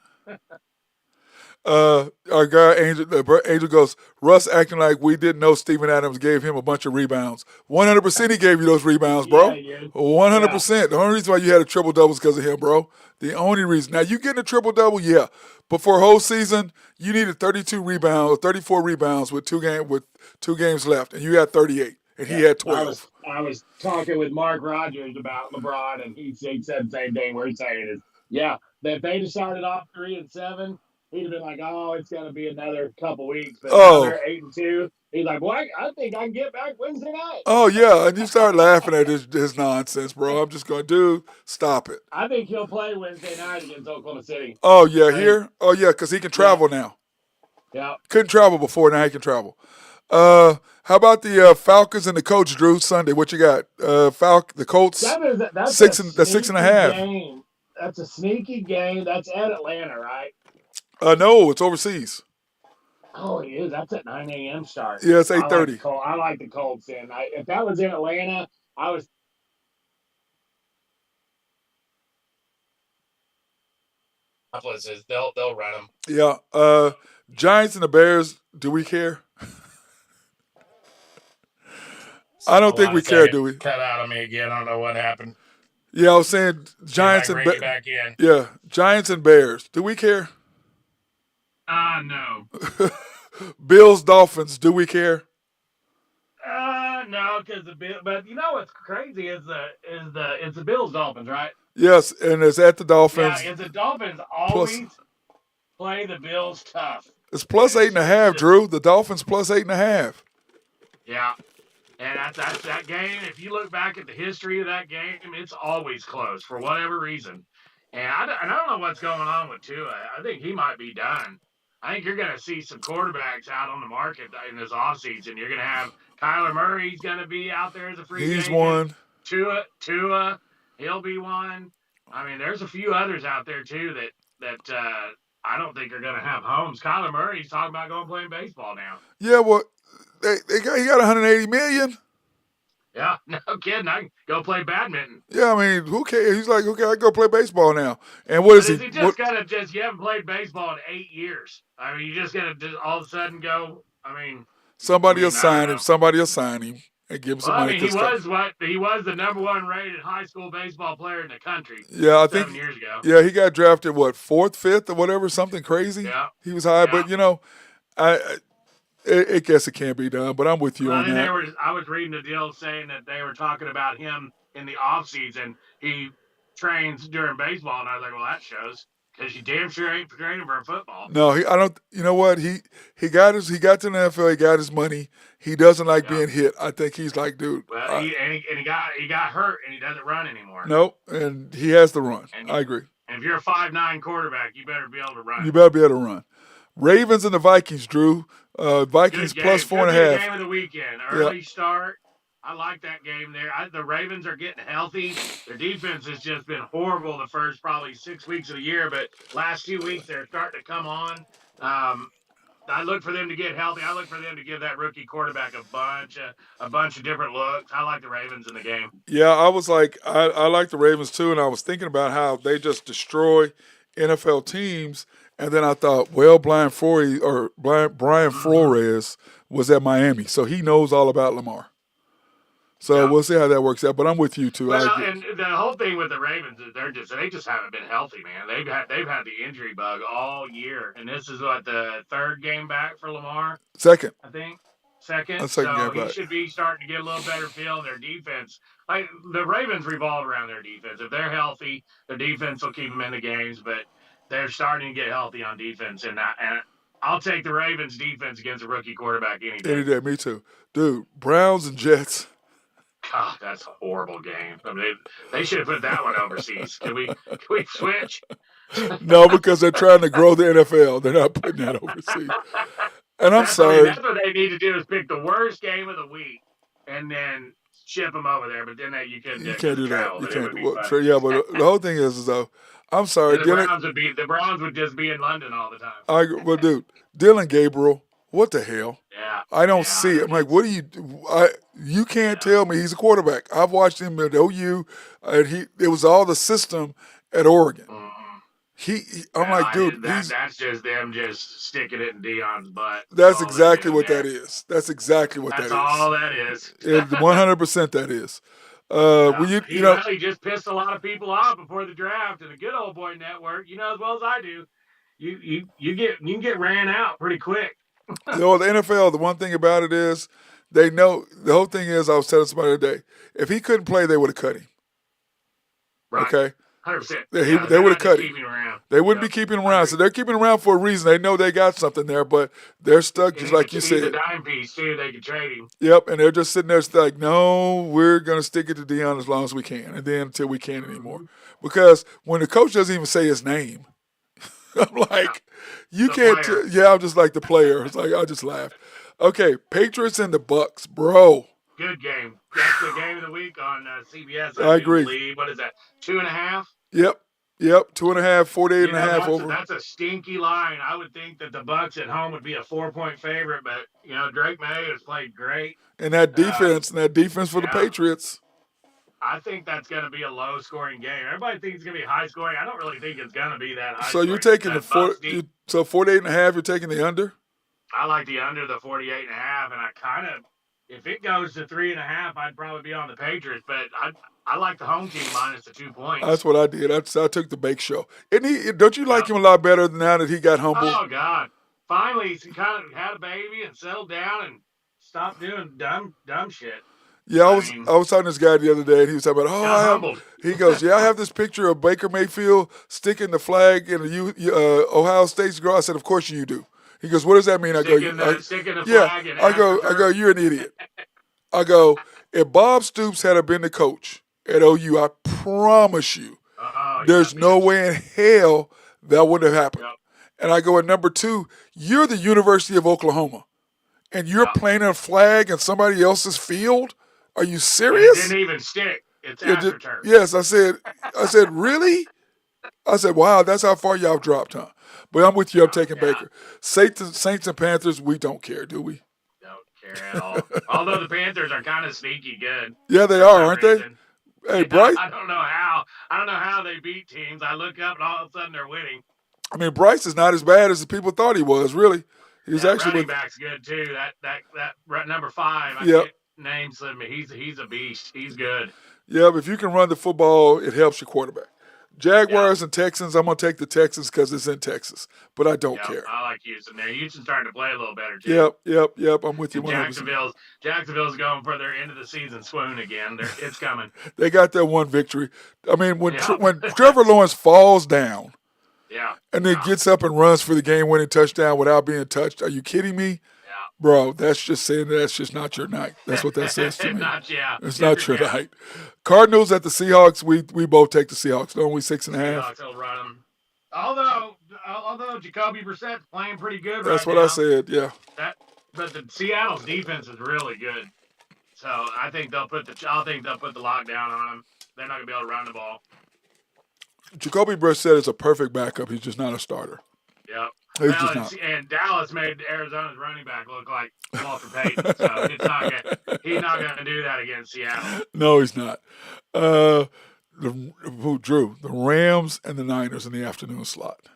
S2: Our guy Angel goes. Russ acting like we didn't know Steven Adams gave him a bunch of rebounds. 100% he gave you those rebounds,
S4: Yeah,
S2: bro.
S4: he did. Yeah,
S2: 100%. The only reason why you had a triple double is because of him, bro. The only reason. Now you getting a triple double, yeah, but for a whole season you needed 32 rebounds, 34 rebounds with two games left, and you had 38, and he
S4: yeah.
S2: had
S4: I was
S2: 12.
S4: I was talking with Mark Rogers about LeBron, and he said the same thing. We're saying is, yeah, that if they'd have started off 3-7, he'd have been like, oh, it's gonna be another couple weeks. But now
S2: Oh,
S4: they're 8-2. He's like, boy, I think I can get back Wednesday night.
S2: oh yeah, and you start laughing at his nonsense, bro. I'm just going, dude, stop it.
S4: I think he'll play Wednesday night against Oklahoma City.
S2: Oh yeah,
S4: I think,
S2: here. Oh yeah, because he can
S4: yeah,
S2: travel now.
S4: yeah.
S2: Couldn't travel before. Now he can travel. How about the Falcons and the Colts, Drew? Sunday, what you got? The Colts
S4: That's a
S2: that's 6.5.
S4: game. That's a sneaky game. That's at Atlanta, right?
S2: No, it's overseas.
S4: Oh, it is. That's at 9 a.m. start.
S2: Yeah, it's 8:30.
S4: I like the Colts. And if that was in Atlanta, I was
S3: Is they'll run them.
S2: Yeah. Giants and the Bears. Do we care? I don't
S3: Hold
S2: think
S3: on
S2: we
S3: a
S2: care,
S3: second.
S2: do we?
S3: Cut out on me again. I don't know what happened.
S2: Yeah, I was saying
S3: See if I
S2: Giants
S3: can
S2: and
S3: bring you back in.
S2: yeah, Giants and Bears. Do we care?
S4: no.
S2: Bills, Dolphins. Do we care?
S4: No, because the Bill. But you know what's crazy is it's the Bills Dolphins, right?
S2: Yes, and it's at the
S4: Yeah,
S2: Dolphins.
S4: it's the Dolphins
S2: Plus,
S4: always play the Bills tough.
S2: it's plus eight and a
S4: It's
S2: half,
S4: just
S2: Drew. The Dolphins plus 8.5.
S4: yeah. And that's that game. If you look back at the history of that game, it's always close for whatever reason. And I don't know what's going on with Tua. I think he might be done. I think you're going to see some quarterbacks out on the market in this offseason. You're going to have Kyler Murray. He's going to be out there as a free
S2: He's
S4: agent.
S2: one.
S4: Tua, he'll be one. I mean, there's a few others out there too that I don't think are going to have homes. Kyler Murray's talking about going playing baseball now.
S2: Yeah, well, he got 180 million.
S4: Yeah, no kidding. I can go play badminton.
S2: Yeah, I mean, who cares? He's like, okay, I go play baseball now. And what is
S4: But is
S2: he?
S4: he
S2: What?
S4: just gonna you haven't played baseball in 8 years? I mean, you just gonna just all of a sudden go? I mean,
S2: Somebody will
S4: mean, I don't
S2: sign him.
S4: know.
S2: Somebody will sign him and give him
S4: Well,
S2: some
S4: I
S2: money.
S4: mean, he was the number one rated high school baseball player in the country
S2: Yeah, I
S4: 7 years ago.
S2: yeah, he got drafted what, fourth, fifth, or whatever, something crazy.
S4: Yeah,
S2: He was high,
S4: yeah.
S2: but I guess it can be done. But I'm with you
S4: Well,
S2: on
S4: then
S2: that.
S4: I was reading a deal saying that they were talking about him in the off season. He trains during baseball, and I was like, well, that shows because you damn sure ain't training for football.
S2: No, I don't. You know what? He got to the NFL. He got his money. He doesn't like
S4: Yeah.
S2: being hit. I think he's like, dude.
S4: Well, he got hurt and he doesn't run anymore.
S2: No, and he has to run.
S4: And
S2: I agree.
S4: if you're a 5'9" quarterback, you better be able to
S2: You
S4: run.
S2: better be able to run. Ravens and the Vikings, Drew. Vikings
S4: Good game.
S2: plus
S4: Could be the
S2: 4.5.
S4: game of the weekend. Early start. I like that game there. The Ravens are getting healthy. Their defense has just been horrible the first probably 6 weeks of the year, but last 2 weeks they're starting to come on. I look for them to get healthy. I look for them to give that rookie quarterback a bunch of different looks. I like the Ravens in the game.
S2: Yeah, I was like, I like the Ravens too, and I was thinking about how they just destroy NFL teams, and then I thought, well, Brian Flores was at Miami, so he knows all about Lamar. So
S4: Yeah.
S2: we'll see how that works out. But I'm with you too. I
S4: Well,
S2: agree.
S4: and the whole thing with the Ravens is they just haven't been healthy, man. They've had the injury bug all year, and this is what the third game back for Lamar,
S2: Second,
S4: I think. Second,
S2: a second
S4: so
S2: game
S4: he
S2: back.
S4: should be starting to get a little better feel in their defense. Like the Ravens revolve around their defense. If they're healthy, their defense will keep them in the games. But they're starting to get healthy on defense, and I'll take the Ravens defense against a rookie quarterback any day.
S2: Any day, me too, dude. Browns and Jets.
S4: God, that's a horrible game. I mean, they should have put that one overseas. Can we switch?
S2: No, because they're trying to grow the NFL. They're not putting that overseas. And I'm sorry.
S4: That's what they need to do is pick the worst game of the week and then ship them over there. But then you couldn't
S2: You can't do that.
S4: travel,
S2: You
S4: but it
S2: can't.
S4: would be
S2: Well,
S4: fun.
S2: yeah, but the whole thing is though. I'm sorry,
S4: And
S2: Dylan.
S4: the Browns would just be in London all the time.
S2: Well, dude, Dylan Gabriel. What the hell?
S4: Yeah,
S2: I don't
S4: yeah,
S2: see it. I'm like, what do you? You can't tell me he's a quarterback. I've watched him at OU, and it was all the system at Oregon. I'm like, dude,
S4: that's just them just sticking it in Dion's butt.
S2: that's
S4: all
S2: exactly
S4: they're
S2: what
S4: doing
S2: that is. That's exactly what
S4: That's
S2: that is.
S4: all that is.
S2: 100% that is.
S4: He just pissed a lot of people off before the draft, and the good old boy network, as well as I do, you can get ran out pretty quick.
S2: The NFL, the one thing about it is they know the whole thing is I was telling somebody today, if he couldn't play, they would have cut him.
S4: Right.
S2: Okay?
S4: 100%.
S2: They would have cut him.
S4: Around.
S2: They wouldn't be keeping him around. So they're keeping him around for a reason. They know they got something there, but they're stuck just like you
S4: He's a
S2: said.
S4: dime piece, too. They could trade him.
S2: Yep, and they're just sitting there like, no, we're going to stick it to Deion as long as we can, and then until we can't anymore. Because when the coach doesn't even say his name, I'm like, you can't. I'm just like the player. It's like I just laughed. Okay, Patriots and the Bucks, bro.
S4: Good game. That's the game of the week on CBS.
S2: I agree.
S4: Believe. What is that? 2.5.
S2: Yep. 2.5, 48.5 over.
S4: That's a stinky line. I would think that the Bucks at home would be a 4-point favorite, but Drake May has played great.
S2: And that defense, for the Patriots.
S4: I think that's going to be a low-scoring game. Everybody thinks it's going to be high-scoring. I don't really think it's going to be that high.
S2: So you're taking the 48.5. You're taking the under.
S4: I like the under the 48.5, and I kind of, if it goes to 3.5, I'd probably be on the Patriots. But I like the home team minus the 2 points.
S2: That's what I did. I took the bake show. And don't you like him a lot better now that he got humble?
S4: Oh God! Finally, he kind of had a baby and settled down and stopped doing dumb shit.
S2: Yeah, I was talking to this guy the other day, and he was talking about, he goes, I have this picture of Baker Mayfield sticking the flag in the Ohio State's girl. I said, of course you do. He goes, what does that mean? I go,
S4: sticking the flag in
S2: I go, you're an idiot. I go, if Bob Stoops had been the coach at OU, I promise you, there's no way in hell that would have happened. Yep. And I go, at number 2, you're the University of Oklahoma, and you're playing a flag in somebody else's field? Are you serious?
S4: It didn't even stick. It's AstroTurf.
S2: Yes, I said, really? I said, wow, that's how far y'all dropped, huh? But I'm with you. I'm taking Baker. Saints and Panthers, we don't care, do we?
S4: Don't care at all. Although the Panthers are kind of sneaky good.
S2: Yeah, they are, aren't they? Hey, Bryce.
S4: I don't know how they beat teams. I look up and all of a sudden they're winning.
S2: I mean, Bryce is not as bad as the people thought he was, really. He's
S4: Yeah,
S2: actually
S4: running
S2: with.
S4: back's good too. That number 5, I
S2: Yep.
S4: can't name him. He's a beast. He's good.
S2: Yep. If you can run the football, it helps your quarterback.
S4: Yep.
S2: Jaguars and Texans. I'm gonna take the Texans because it's in Texas, but I don't
S4: Yep.
S2: care.
S4: I like Houston there. Houston's starting to play a little better too.
S2: Yep. I'm with you
S4: And
S2: 100%.
S4: Jacksonville's going for their end of the season swoon again. It's coming.
S2: They got that one victory. I mean, when
S4: Yep.
S2: when Trevor Lawrence falls down
S4: Yeah.
S2: and then
S4: Yeah.
S2: gets up and runs for the game-winning touchdown without being touched, are you kidding me?
S4: Yeah.
S2: Bro, that's just saying that's just not your night. That's what that says to me. It's not your
S4: Yeah.
S2: night. Cardinals at the Seahawks. We both take the Seahawks, don't we? 6.5.
S4: Seahawks will run them. Although Jacoby Brissett's playing pretty good
S2: That's
S4: right
S2: what
S4: now.
S2: I said. Yeah.
S4: But the Seattle's defense is really good. So I think they'll put the lockdown on them. They're not gonna be able to run the ball.
S2: Jacoby Brissett is a perfect backup. He's just not a starter.
S4: Yep.
S2: He's
S4: Well,
S2: just not.
S4: and Dallas made Arizona's running back look like Walter Payton, so he's not gonna do that against Seattle.
S2: No, he's not. Drew, the Rams and the Niners in the afternoon slot.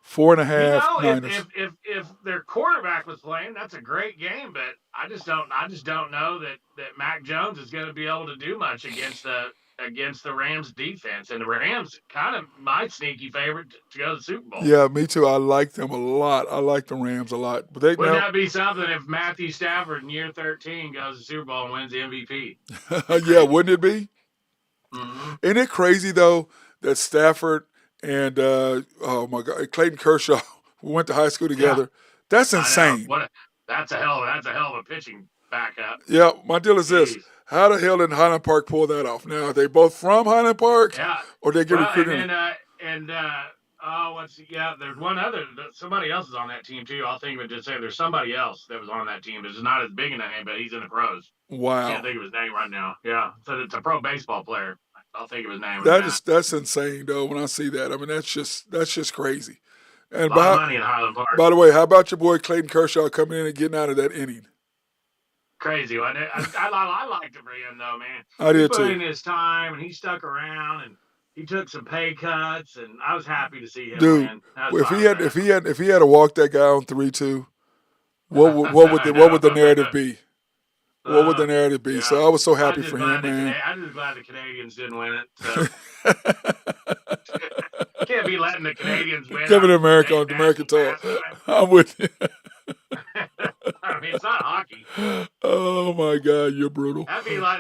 S2: 4.5 Niners.
S4: If their quarterback was playing, that's a great game. But I just don't know that Mac Jones is going to be able to do much against the Rams defense. And the Rams kind of my sneaky favorite to go to the Super Bowl.
S2: Yeah, me too. I like them a lot. I like the Rams a lot. But
S4: Wouldn't that be something if Matthew Stafford in year 13 goes to the Super Bowl and wins the MVP?
S2: Yeah, wouldn't it be?
S4: Mm-hmm.
S2: Isn't it crazy though that Stafford and oh my God, Clayton Kershaw went to high school together? Yeah. That's insane.
S4: That's a hell of a pitching backup.
S2: Yeah, my deal is this: how the hell did Highland Park pull that off? Now are they both from Highland Park?
S4: Yeah.
S2: Or they get recruited?
S4: There's one other. Somebody else is on that team too. I'll think of it. Just say there's somebody else that was on that team. It's not as big a name, but he's in the pros.
S2: Wow.
S4: I can't think of his name right now. Yeah, so it's a pro baseball player. I'll think of his name.
S2: That's insane though. When I see that, I mean that's just crazy. And
S4: a lot of money in Highland Park.
S2: By the way, how about your boy Clayton Kershaw coming in and getting out of that inning?
S4: Crazy, wasn't it? I liked it for him though, man.
S2: I did
S4: too. He put in
S2: too.
S4: his time and he stuck around and he took some pay cuts and I was happy to see him
S2: win. If he had to walk that guy on 3-2, what would the narrative be? What would the narrative be? Yeah. So I was so happy for him, man.
S4: I'm just glad the Canadians didn't win it. So. Can't be letting the Canadians win.
S2: Coming to America on American soil. I'm with you.
S4: I mean, it's not hockey.
S2: Oh my God, you're brutal.
S4: That'd be like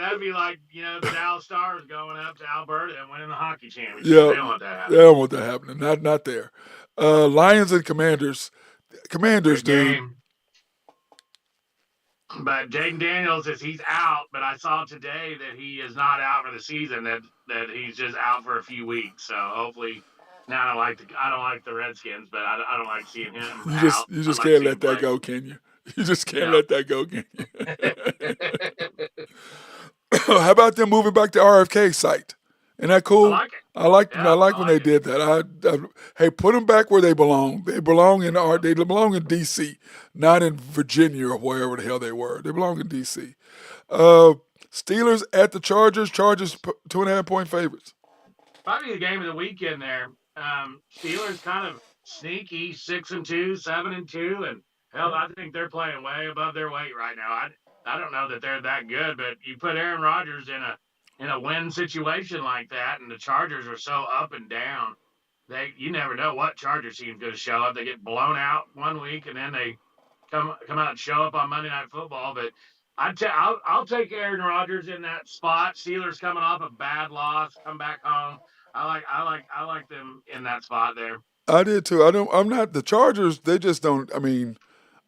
S4: the Dallas Stars going up to Alberta and winning the hockey championship.
S2: Yeah,
S4: they don't want that happening.
S2: They don't want that happening. Not there. Lions and Commanders. Commanders, dude.
S4: But Jaden Daniels he's out, but I saw today that he is not out for the season. That he's just out for a few weeks. So hopefully, now I don't like the Redskins, but I don't like seeing him.
S2: You just can't let that go, can you? You just can't let that go, can you? How about them moving back to RFK site? Isn't that cool?
S4: I like it.
S2: I like when they did that. Hey, put them back where they belong. They belong in D.C., not in Virginia or wherever the hell they were. They belong in D.C. Steelers at the Chargers. Chargers 2.5-point favorites.
S4: Probably the game of the weekend there. Steelers kind of sneaky, 6-2, 7-2, and hell, I think they're playing way above their weight right now. I don't know that they're that good, but you put Aaron Rodgers in a win situation like that, and the Chargers are so up and down. You never know what Chargers team's going to show up. They get blown out one week, and then they come out and show up on Monday Night Football. But I'll take Aaron Rodgers in that spot. Steelers coming off a bad loss, come back home. I like them in that spot there.
S2: I did too. I'm not the Chargers. They just don't. I mean,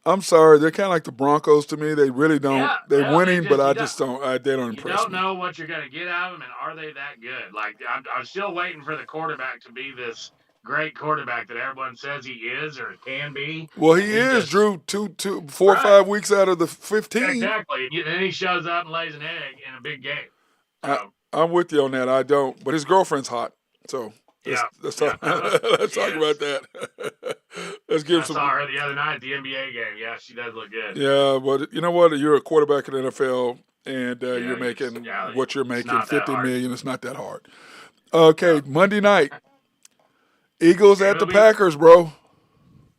S2: I'm sorry. They're kind of like the Broncos to me. They really don't.
S4: Yeah,
S2: they're winning, but I just don't. They don't impress me.
S4: You don't know what you're going to get out of them, and are they that good? Like I'm still waiting for the quarterback to be this great quarterback that everyone says he is or can be.
S2: Well, he is, Drew. 4 or 5 weeks out of the 15.
S4: Exactly. And then he shows up and lays an egg in a big game. So.
S2: I'm with you on that. I don't. But his girlfriend's hot, so. Let's talk about that. Let's give some.
S4: I saw her the other night at the NBA game. Yeah, she does look good.
S2: Yeah, but you know what? You're a quarterback in the NFL, and you're making what you're making, $50 million. It's not that hard. Okay, Monday night, Eagles at the Packers, bro.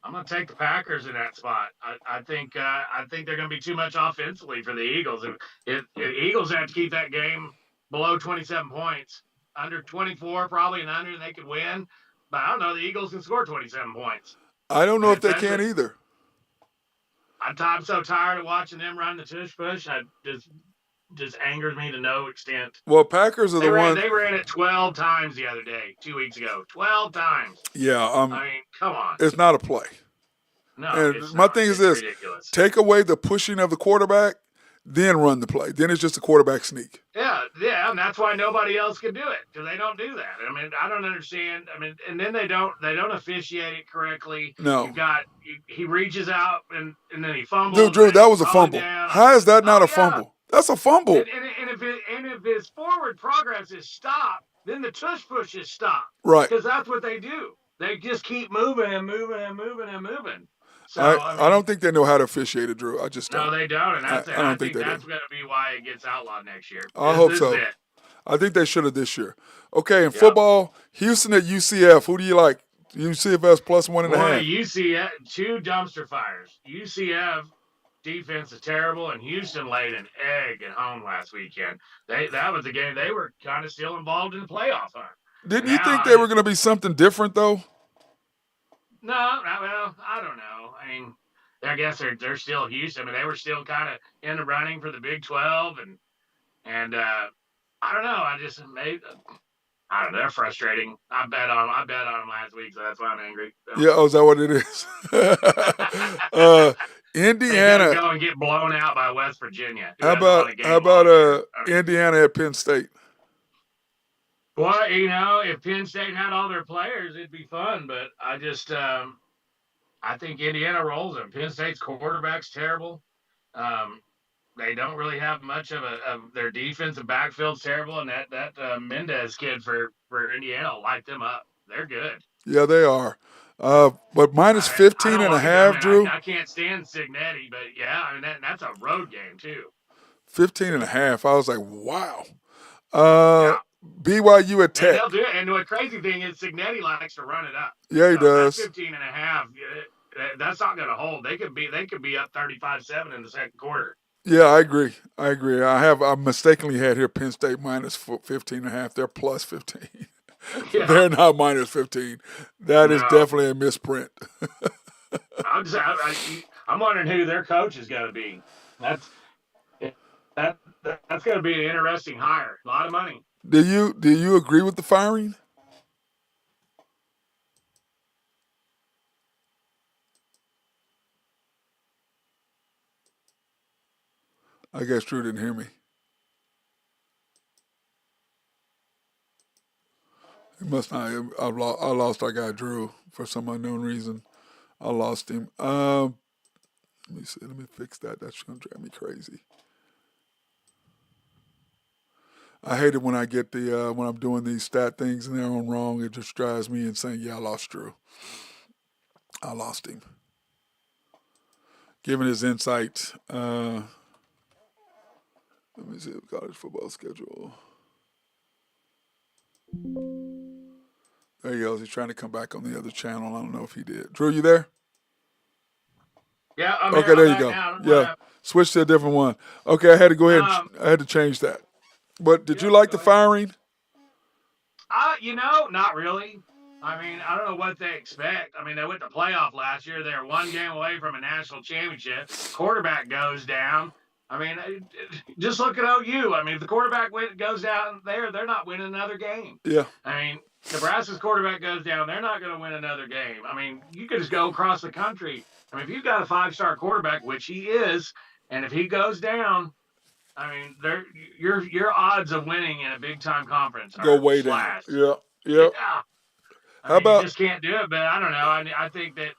S4: I'm going to take the Packers in that spot. I think they're going to be too much offensively for the Eagles. If Eagles have to keep that game below 27 points, under 24 probably and under, and they could win. But I don't know. The Eagles can score 27 points.
S2: I don't know
S4: And
S2: if they can either.
S4: I'm so tired of watching them run the tush push. I just angers me to no extent.
S2: Well, Packers are the ones.
S4: They ran it 12 times the other day, 2 weeks ago. 12 times.
S2: Yeah,
S4: I mean, come on.
S2: it's not a play.
S4: No,
S2: And
S4: it's
S2: my
S4: not.
S2: thing is
S4: It's
S2: this:
S4: ridiculous.
S2: take away the pushing of the quarterback, then run the play. Then it's just a quarterback sneak.
S4: Yeah, and that's why nobody else can do it because they don't do that. I mean, I don't understand. I mean, and then they don't officiate it correctly.
S2: No.
S4: You've got he reaches out and then he fumbles.
S2: Dude, Drew, that was a fumble.
S4: Down.
S2: How is that not
S4: Oh,
S2: a fumble? That's a fumble.
S4: And if his forward progress is stopped, then the tush push is stopped.
S2: Right.
S4: Because that's what they do. They just keep moving and moving and moving and moving. So
S2: I don't think they know how to officiate it, Drew. I just don't.
S4: No, they don't, and
S2: I don't think
S4: that's going to be why it gets outlawed next year.
S2: I hope so. I think they should have this year. Okay, in football, Houston at UCF. Who do you like? UCF's plus 1.5.
S4: UCF, 2 dumpster fires. UCF defense is terrible, and Houston laid an egg at home last weekend. That was the game they were kind of still involved in the playoff hunt.
S2: Didn't you think they were going to be something different though?
S4: No, well, I don't know. I mean, I guess they're still Houston. I mean, they were still kind of in the running for the Big 12, and I don't know. I don't know. They're frustrating. I bet on them last week, so that's why I'm angry. So.
S2: Yeah, is that what it is? Indiana.
S4: They go and get blown out by West Virginia.
S2: How about Indiana at Penn State?
S4: Well, if Penn State had all their players, it'd be fun. But I just, I think Indiana rolls them. Penn State's quarterback's terrible. They don't really have much of their defensive backfield's terrible, and that Mendez kid for Indiana will light them up. They're good.
S2: Yeah, they are. But minus 15 and a half, Drew.
S4: I can't stand Signetti, but yeah, I mean that's a road game too.
S2: 15 and a half. I was like, wow. BYU at Tech.
S4: And they'll do it. And the crazy thing is Signetti likes to run it up.
S2: Yeah, he does.
S4: 15 and a half. That's not going to hold. They could be up 35-7 in the second quarter.
S2: Yeah, I agree. I mistakenly had here Penn State minus 15 and a half. They're plus 15. Yeah. They're not minus 15. That is definitely a misprint.
S4: I'm wondering who their coach is going to be. That's going to be an interesting hire. A lot of money.
S2: Do you agree with the firing? I guess Drew didn't hear me. He must not. I lost our guy Drew for some unknown reason. I lost him. Let me see. Let me fix that. That's going to drive me crazy. I hate it when I get when I'm doing these stat things and they're on wrong. It just drives me insane. Yeah, I lost Drew. I lost him. Given his insight. Let me see the college football schedule. There he goes. He's trying to come back on the other channel. I don't know if he did. Drew, you there?
S4: Yeah, I'm
S2: okay,
S4: here.
S2: There you go. Yeah, switch to a different one. Okay, I had to go ahead. I had to change that. But did you like the firing?
S4: Not really. I mean, I don't know what they expect. I mean, they went to playoff last year. They're one game away from a national championship. Quarterback goes down. I mean, just look at OU. I mean, if the quarterback goes down there, they're not winning another game.
S2: Yeah.
S4: I mean, Nebraska's quarterback goes down, they're not going to win another game. I mean, you could just go across the country. I mean, if you've got a 5-star quarterback, which he is, and if he goes down, I mean, your odds of winning in a big time conference
S2: go way
S4: slashed.
S2: down. Yeah.
S4: How about you just can't do it? But I don't know. I think that.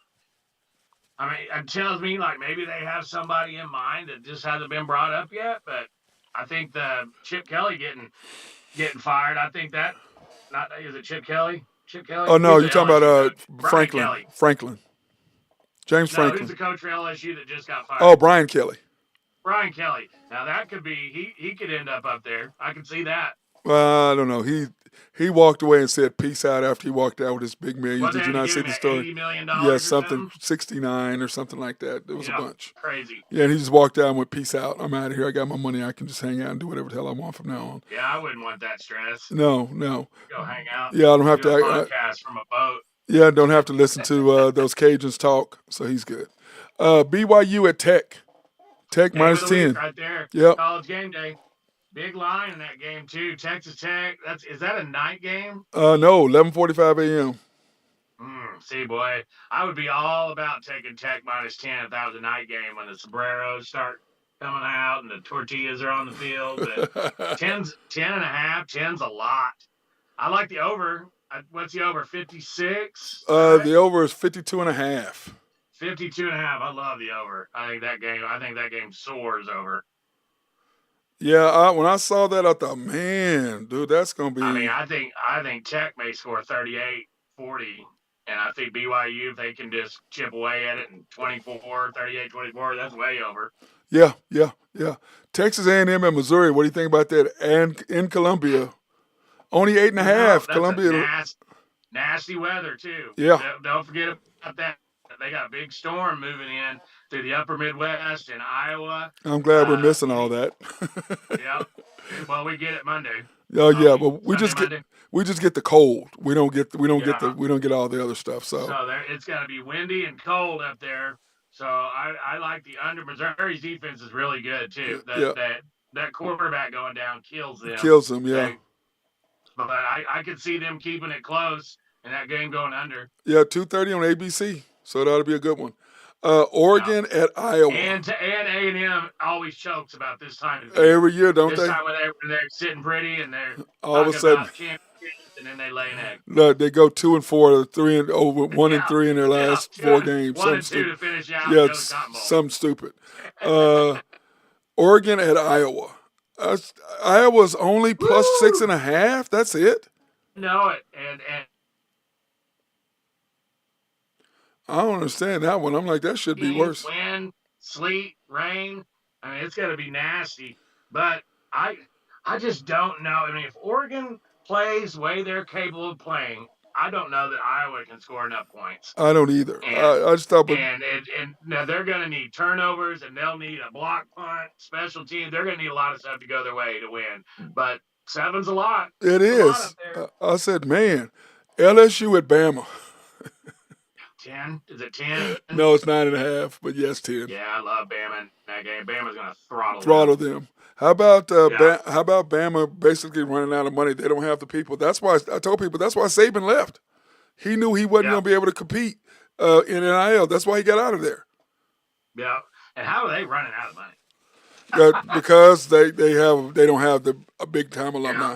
S4: I mean, it tells me like maybe they have somebody in mind that just hasn't been brought up yet. But I think the Chip Kelly getting fired. I think that is it Chip Kelly? Chip Kelly?
S2: Oh no, you're talking about Franklin.
S4: Kelly.
S2: Franklin. James Franklin.
S4: Who's the coach for LSU that just got fired?
S2: Oh, Brian Kelly.
S4: Brian Kelly. Now that could be he could end up there. I can see that.
S2: I don't know. He walked away and said peace out after he walked out with his big millions.
S4: What
S2: Did
S4: they
S2: you
S4: had to
S2: not
S4: give
S2: see
S4: him
S2: the
S4: at
S2: story?
S4: $80 million
S2: Yeah,
S4: or
S2: something
S4: something?
S2: 69 or something like that. There was a
S4: Yeah,
S2: bunch.
S4: crazy.
S2: Yeah, and he just walked out and went, peace out. I'm out of here. I got my money. I can just hang out and do whatever the hell I want from now on.
S4: Yeah, I wouldn't want that stress.
S2: No, no.
S4: Go hang out,
S2: Yeah, I don't have
S4: do a
S2: to.
S4: podcast from a boat.
S2: Yeah, I don't have to listen to those Cajuns talk, so he's good. BYU at Tech. Tech
S4: Game of
S2: minus
S4: the week
S2: 10.
S4: right there.
S2: Yep.
S4: College game day. Big line in that game too. Texas Tech. Is that a night game?
S2: No, 11:45 a.m.
S4: See, boy, I would be all about taking Tech minus 10 if that was a night game when the sombreros start coming out and the tortillas are on the field. But 10 and a half, 10's a lot. I like the over. What's the over? 56, right?
S2: The over is 52 and a half.
S4: 52 and a half. I love the over. I think that game soars over.
S2: Yeah, when I saw that, I thought, man, dude, that's gonna be.
S4: I mean, I think Tech may score 38, 40, and I think BYU, if they can just chip away at it in 24, 38, 24, that's way over.
S2: Yeah. Texas A&M and Missouri. What do you think about that? And in Columbia, only 8.5.
S4: That's
S2: Columbia.
S4: nasty weather too.
S2: Yeah.
S4: Don't forget about that. They got a big storm moving in through the upper Midwest and Iowa.
S2: I'm glad we're missing all that.
S4: Yeah. Well, we get it Monday.
S2: Oh yeah, but we
S4: Sunday,
S2: just get the cold. We don't get all the other stuff.
S4: So it's going to be windy and cold up there. So I like the under. Missouri's defense is really good too. That quarterback going down kills them.
S2: Yeah.
S4: But I could see them keeping it close and that game going under.
S2: Yeah, 2:30 on ABC. So that ought to be a good one. Oregon at Iowa.
S4: And A&M always chokes about this time of
S2: every year, don't
S4: this
S2: they?
S4: time when they're sitting pretty and they're
S2: all of a sudden
S4: championships and then they lay an egg.
S2: Look, they go 2-4, 1 and 3 in their last 4 games.
S4: 1 and 2 to finish out.
S2: Yeah, something stupid. Oregon at Iowa. Iowa's only plus 6.5. That's it.
S4: No, and
S2: I don't understand that one. I'm like, that should be worse.
S4: Wind, sleet, rain. I mean, it's going to be nasty. But I just don't know. I mean, if Oregon plays the way they're capable of playing, I don't know that Iowa can score enough points.
S2: I don't either.
S4: And,
S2: I just thought,
S4: and now they're going to need turnovers, and they'll need a block punt, special teams. They're going to need a lot of stuff to go their way to win. But 7's a lot.
S2: It is. I said, man, LSU at Bama.
S4: 10? Is it 10?
S2: No, it's 9.5, but yes, 10.
S4: Yeah, I love Bama in that game. Bama's going to
S2: throttle them. How about Bama basically running out of money? They don't have the people. That's why I told people that's why Saban left. He knew he wasn't going to be able to compete in NIL. That's why he got out of there.
S4: Yeah, and how are they running out of money?
S2: Because they don't have a big time alumni.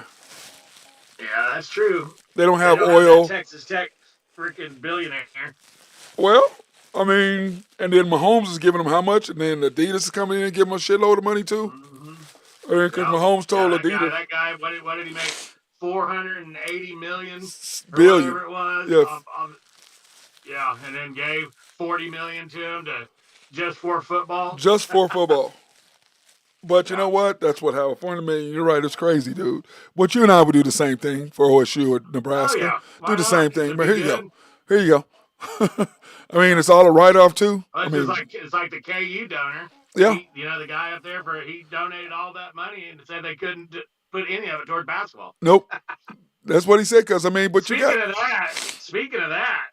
S4: Yeah, that's true.
S2: They don't have
S4: oil.
S2: Have
S4: that Texas Tech freaking billionaire.
S2: Well, I mean, and then Mahomes is giving them how much, and then Adidas is coming in and giving them a shitload of money too. Because Mahomes told Adidas.
S4: That guy, what did he make? $480 million,
S2: billion.
S4: Whatever it was.
S2: Yeah.
S4: And then gave $40 million to him just for football.
S2: Just for football. But you know what? That's what Howard $400 million. You're right. It's crazy, dude. But you and I would do the same thing for OSU or Nebraska.
S4: Oh, yeah.
S2: Do the same thing. But here you go. Here you go. I mean, it's all a write-off too.
S4: It's like the KU donor.
S2: Yeah.
S4: The guy up there he donated all that money and said they couldn't put any of it toward basketball.
S2: Nope. That's what he said. Because
S4: Speaking of that,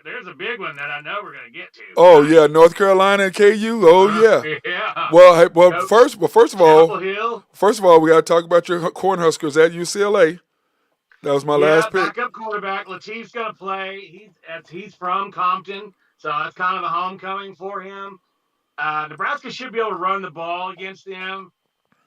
S4: there's a big one that I know we're going to get to.
S2: Oh yeah, North Carolina and KU. Oh yeah.
S4: Yeah.
S2: Well, first of all, we got to talk about your Cornhuskers at UCLA. That was my last pick.
S4: Backup quarterback Latif's going to play. He's from Compton, so that's kind of a homecoming for him. Nebraska should be able to run the ball against them.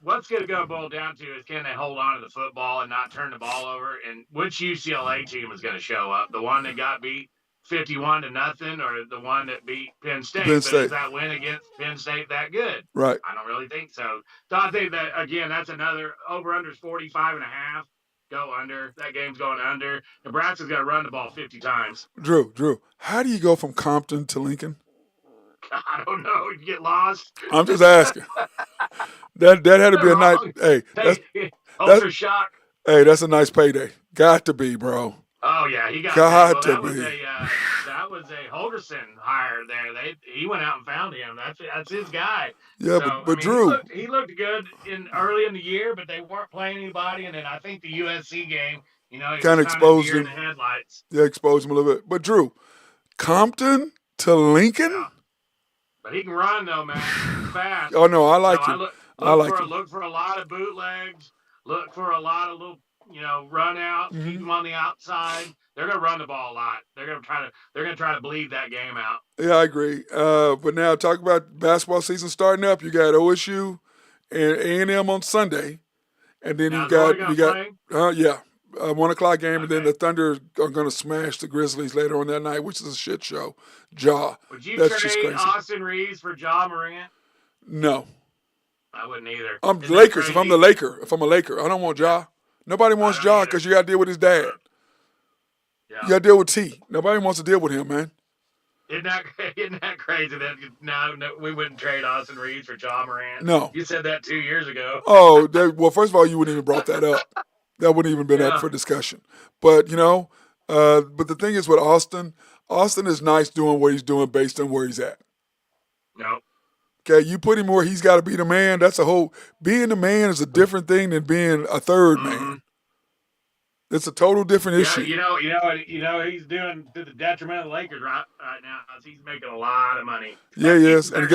S4: What's going to boil down to is can they hold on to the football and not turn the ball over? And which UCLA team is going to show up? The one that got beat 51-0, or the one that beat Penn State? But is that win against Penn State that good?
S2: Right.
S4: I don't really think so. So I think that again, that's another over/under is 45.5. Go under. That game's going under. Nebraska's got to run the ball 50 times.
S2: Drew, how do you go from Compton to Lincoln?
S4: I don't know. You get lost.
S2: I'm just asking. That had to be a night. Hey,
S4: ulcer shock.
S2: Hey, that's a nice payday. Got to be, bro.
S4: Oh yeah, he got paid.
S2: Got
S4: Well,
S2: to be.
S4: that was a Holgerson hire there. He went out and found him. That's his guy.
S2: Yeah,
S4: So I
S2: but
S4: mean,
S2: Drew
S4: he looked good in early in the year, but they weren't playing anybody. And then I think the USC game, he
S2: kind
S4: was
S2: of
S4: kind of
S2: exposed
S4: deer in
S2: him.
S4: the headlights.
S2: Yeah, exposed him a little bit. But Drew, Compton to Lincoln?
S4: Yeah, but he can run though, man. He's fast.
S2: Oh no, I
S4: So
S2: like
S4: I
S2: him. I like him.
S4: look for a lot of bootlegs. Look for a lot of little run outs. Keep
S2: Hmm.
S4: them on the outside. They're gonna run the ball a lot. They're gonna try to bleed that game out.
S2: Yeah, I agree. But now talk about basketball season starting up. You got OSU and A&M on Sunday, and then
S4: Now is Oregon playing?
S2: yeah, 1 o'clock game, and then
S4: Okay.
S2: the Thunder are going to smash the Grizzlies later on that night, which is a shit show. Jaw,
S4: Would you
S2: that's just
S4: trade
S2: crazy.
S4: Austin Reeves for Ja Morant?
S2: No,
S4: I wouldn't either.
S2: I'm the
S4: Isn't that
S2: Lakers. If I'm the
S4: crazy?
S2: Laker, if I'm a Laker, I don't want
S4: Yeah,
S2: Ja. Nobody
S4: I
S2: wants
S4: don't
S2: Ja
S4: either.
S2: because you got to deal with his dad. You
S4: Yeah.
S2: got to deal with T. Nobody wants to deal with him, man.
S4: Isn't that isn't that crazy that no, we wouldn't trade Austin Reeves for Ja Morant?
S2: No.
S4: You said that 2 years ago.
S2: Oh, well, first of all, you wouldn't even brought that up. That wouldn't even been up
S4: Yeah.
S2: for discussion. But but the thing is with Austin is nice doing what he's doing based on where he's at.
S4: No.
S2: Okay, you put him where he's got to be the man. Being the man is a different thing than being a third
S4: Mm-hmm.
S2: man. It's a total different
S4: Yeah,
S2: issue.
S4: he's doing to the detriment of the Lakers right now. He's making a lot of money.
S2: Yeah, yes, and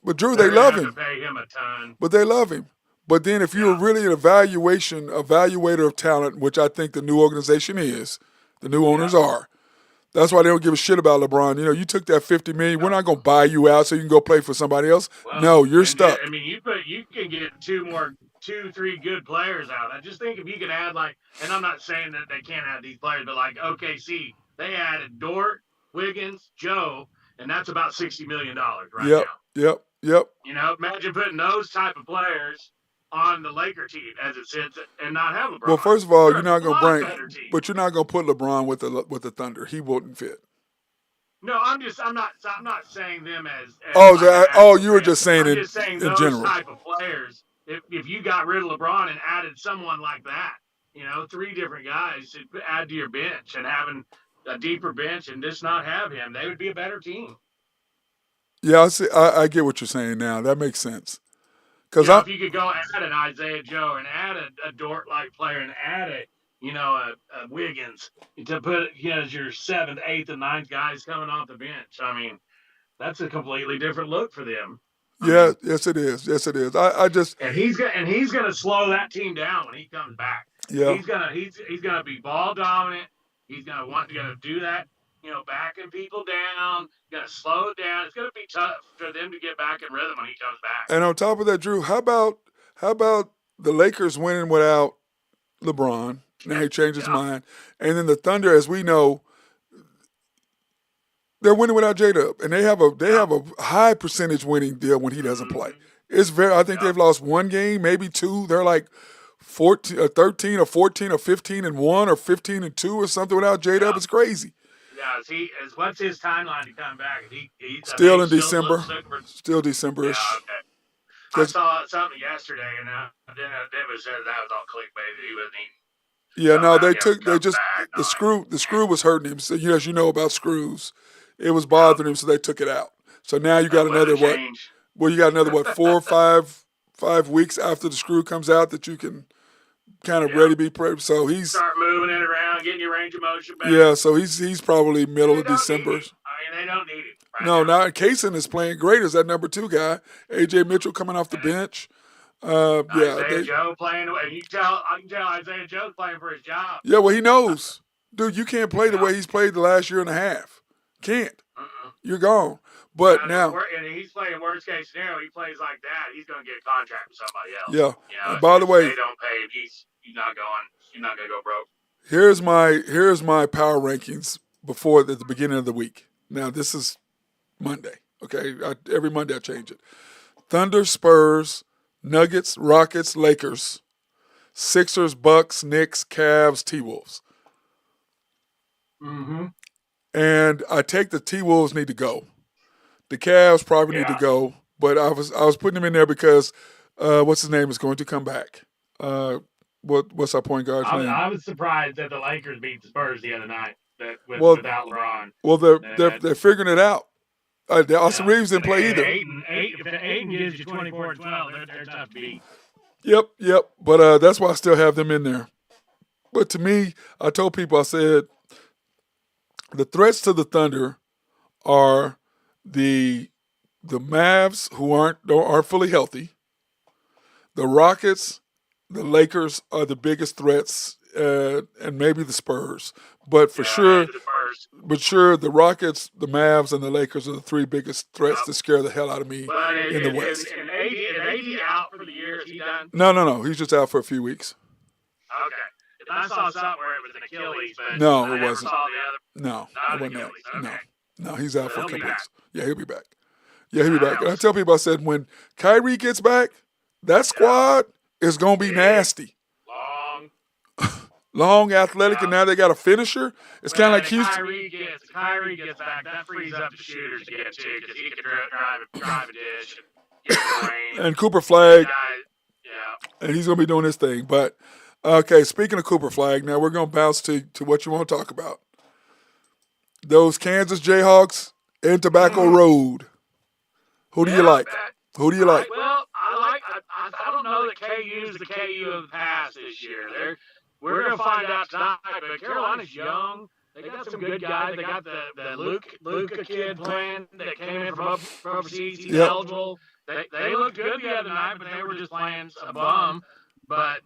S2: but Drew, they love
S4: To
S2: him.
S4: pay him a ton.
S2: But they love him. But then if you're
S4: Yeah.
S2: really an evaluator of talent, which I think the new organization is, the new owners are. That's why they don't give a shit about LeBron. You took that $50 million. We're not gonna buy you out so you can go play for somebody else.
S4: Well,
S2: No, you're stuck.
S4: I mean, you can get two, three good players out. I just think if you could add and I'm not saying that they can't add these players, but like OKC, they added Dort, Wiggins, Joe, and that's about $60 million right
S2: Yep,
S4: now.
S2: yep.
S4: Imagine putting those type of players on the Laker team as it sits and not have LeBron.
S2: Well, first of all,
S4: They're
S2: you're not
S4: a
S2: gonna
S4: lot better team.
S2: but you're not gonna put LeBron with the Thunder. He wouldn't fit.
S4: No, I'm not saying them as
S2: You were just saying
S4: I'm just saying
S2: in
S4: those
S2: general.
S4: type of players. If you got rid of LeBron and added someone like that, three different guys to add to your bench and having a deeper bench and just not have him, they would be a better team.
S2: Yeah, I see. I get what you're saying now. That makes sense. Because
S4: if you could go add an Isaiah Joe and add a Dort-like player and add a Wiggins to put as your 7th, 8th, and 9th guys coming off the bench. I mean, that's a completely different look for them.
S2: Yes, it is. Yes, it is. I just
S4: and he's gonna slow that team down when he comes back.
S2: Yeah.
S4: He's gonna be ball dominant. He's gonna do that. Backing people down. Gonna slow it down. It's gonna be tough for them to get back in rhythm when he comes back.
S2: And on top of that, Drew, how about the Lakers winning without LeBron? Now he changed his mind, and then the Thunder, as we know, they're winning without J-Dub, and they have a high percentage winning deal when he doesn't play. It's I think they've lost one game, maybe two. They're like 13 or 14 or 15-1 or 15-2 or something without J-Dub. It's crazy.
S4: Yeah, what's his timeline to come back? He's
S2: still in December. Still December-ish.
S4: Yeah, okay. I saw something yesterday, and then David said that was all clickbait. He wasn't even.
S2: Yeah, no, the screw was hurting him. So, as you know about screws, it was bothering him, so they took it out. So now you got another
S4: change.
S2: You got another 4 or 5 weeks after the screw comes out that you can kind of ready to be prepped. So he's
S4: start moving it around, getting your range of motion back.
S2: Yeah, so he's probably middle of December.
S4: I mean, they don't need it.
S2: Now Kaysen is playing great as that number 2 guy. AJ Mitchell coming off the bench.
S4: Isaiah Joe playing. I can tell Isaiah Joe's playing for his job.
S2: Yeah, well, he knows. Dude, you can't play the way he's played the last year and a half. Can't. You're gone. But now.
S4: And he's playing worst case scenario. He plays like that. He's going to get a contract with somebody else.
S2: Yeah. By the way.
S4: They don't pay him. He's not going. He's not going to go broke.
S2: Here's my power rankings before the beginning of the week. Now, this is Monday. Okay. Every Monday I change it. Thunder, Spurs, Nuggets, Rockets, Lakers, Sixers, Bucks, Knicks, Cavs, T-Wolves.
S4: Mm-hmm.
S2: And I take the T-Wolves need to go. The Cavs probably need to go, but I was putting them in there because what's his name is going to come back. What's our point guard's name?
S3: I was surprised that the Lakers beat the Spurs the other night. Without LeBron.
S2: Well, they're figuring it out. Austin Reeves didn't play either.
S3: If Aiden gives you 24 and 12, they're tough to beat.
S2: Yep. But that's why I still have them in there. But to me, I told people, I said, the threats to the Thunder are the Mavs, who aren't fully healthy. The Rockets, the Lakers are the biggest threats, and maybe the Spurs. But sure, the Rockets, the Mavs, and the Lakers are the three biggest threats to scare the hell out of me in the West.
S4: And AD out for the year? Is he done?
S2: No. He's just out for a few weeks.
S4: Okay. I saw something where it was an Achilles, but
S2: no,
S4: I
S2: it wasn't.
S4: Saw the other.
S2: No, it wasn't that.
S4: Okay.
S2: No, he's out for a couple weeks. Yeah, he'll be back. And I tell people, I said, when Kyrie gets back, that squad is going to be nasty. Long, athletic, and now they got a finisher. It's kind of like Houston.
S4: Kyrie gets back, that frees up the shooters again, too, because he can drive a dish and get the rain.
S2: And Cooper Flag.
S4: Yeah.
S2: And he's going to be doing his thing. But, okay, speaking of Cooper Flag, now we're going to bounce to what you want to talk about. Those Kansas Jayhawks and Tobacco Road. Who do you like? Who do you like?
S4: Well, I don't know that KU is the KU of the past this year. We're going to find out tonight, but Carolina's young. They got some good guys. They got the Luka kid playing that came in from overseas. He's eligible. They looked good the other night, but they were just playing a bum. But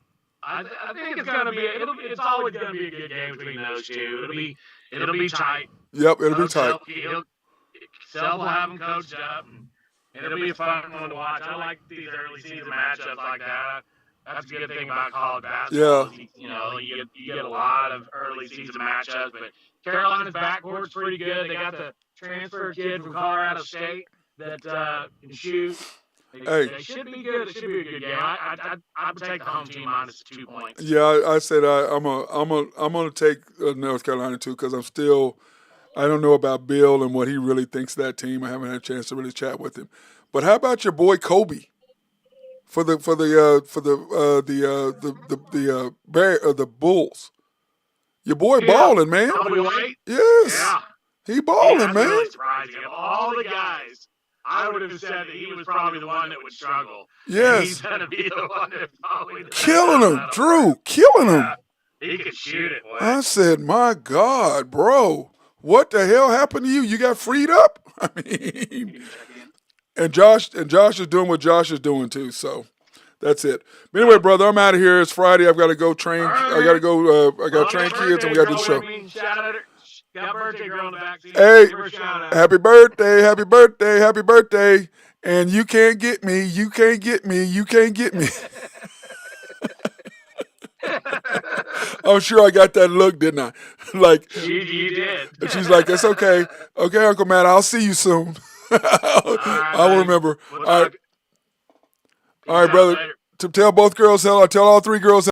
S4: I think it's going to be it's always going to be a good game between those two. It'll be tight.
S2: Yep, it'll be tight.
S4: Self will have them coached up, and it'll be a fun one to watch. I like these early season matchups like that. That's a good thing about college basketball.
S2: Yeah.
S4: You get a lot of early season matchups, but Carolina's backcourt's pretty good. They got the transfer kid from Colorado State that can shoot. They should be good. It should be a good game. I would take the home team minus 2 points.
S2: Yeah, I said I'm gonna take North Carolina too, because I don't know about Bill and what he really thinks of that team. I haven't had a chance to really chat with him. But how about your boy Kobe for the Bulls? Your boy balling, man. Yes.
S4: Yeah.
S2: He balling, man.
S4: Really surprising. Of all the guys, I would have said that he was probably the one that would struggle.
S2: Yes.
S4: He's going to be the one that probably
S2: killing him, Drew. Killing him.
S4: He could shoot it, boy.
S2: I said, my God, bro. What the hell happened to you? You got freed up? I mean, and Josh is doing what Josh is doing too. So that's it. But anyway, brother, I'm out of here. It's Friday. I've got to go train. I got to go. I got to train kids, and we got to do the show.
S4: Got birthday girl in the back seat.
S2: Hey, happy birthday. And you can't get me. You can't get me. You can't get me. I'm sure I got that look, didn't I? Like
S4: you did.
S2: And she's like, "It's okay. Okay, Uncle Matt, I'll see you soon." I will remember. All right, brother. To tell both girls hello. Tell all three girls hello.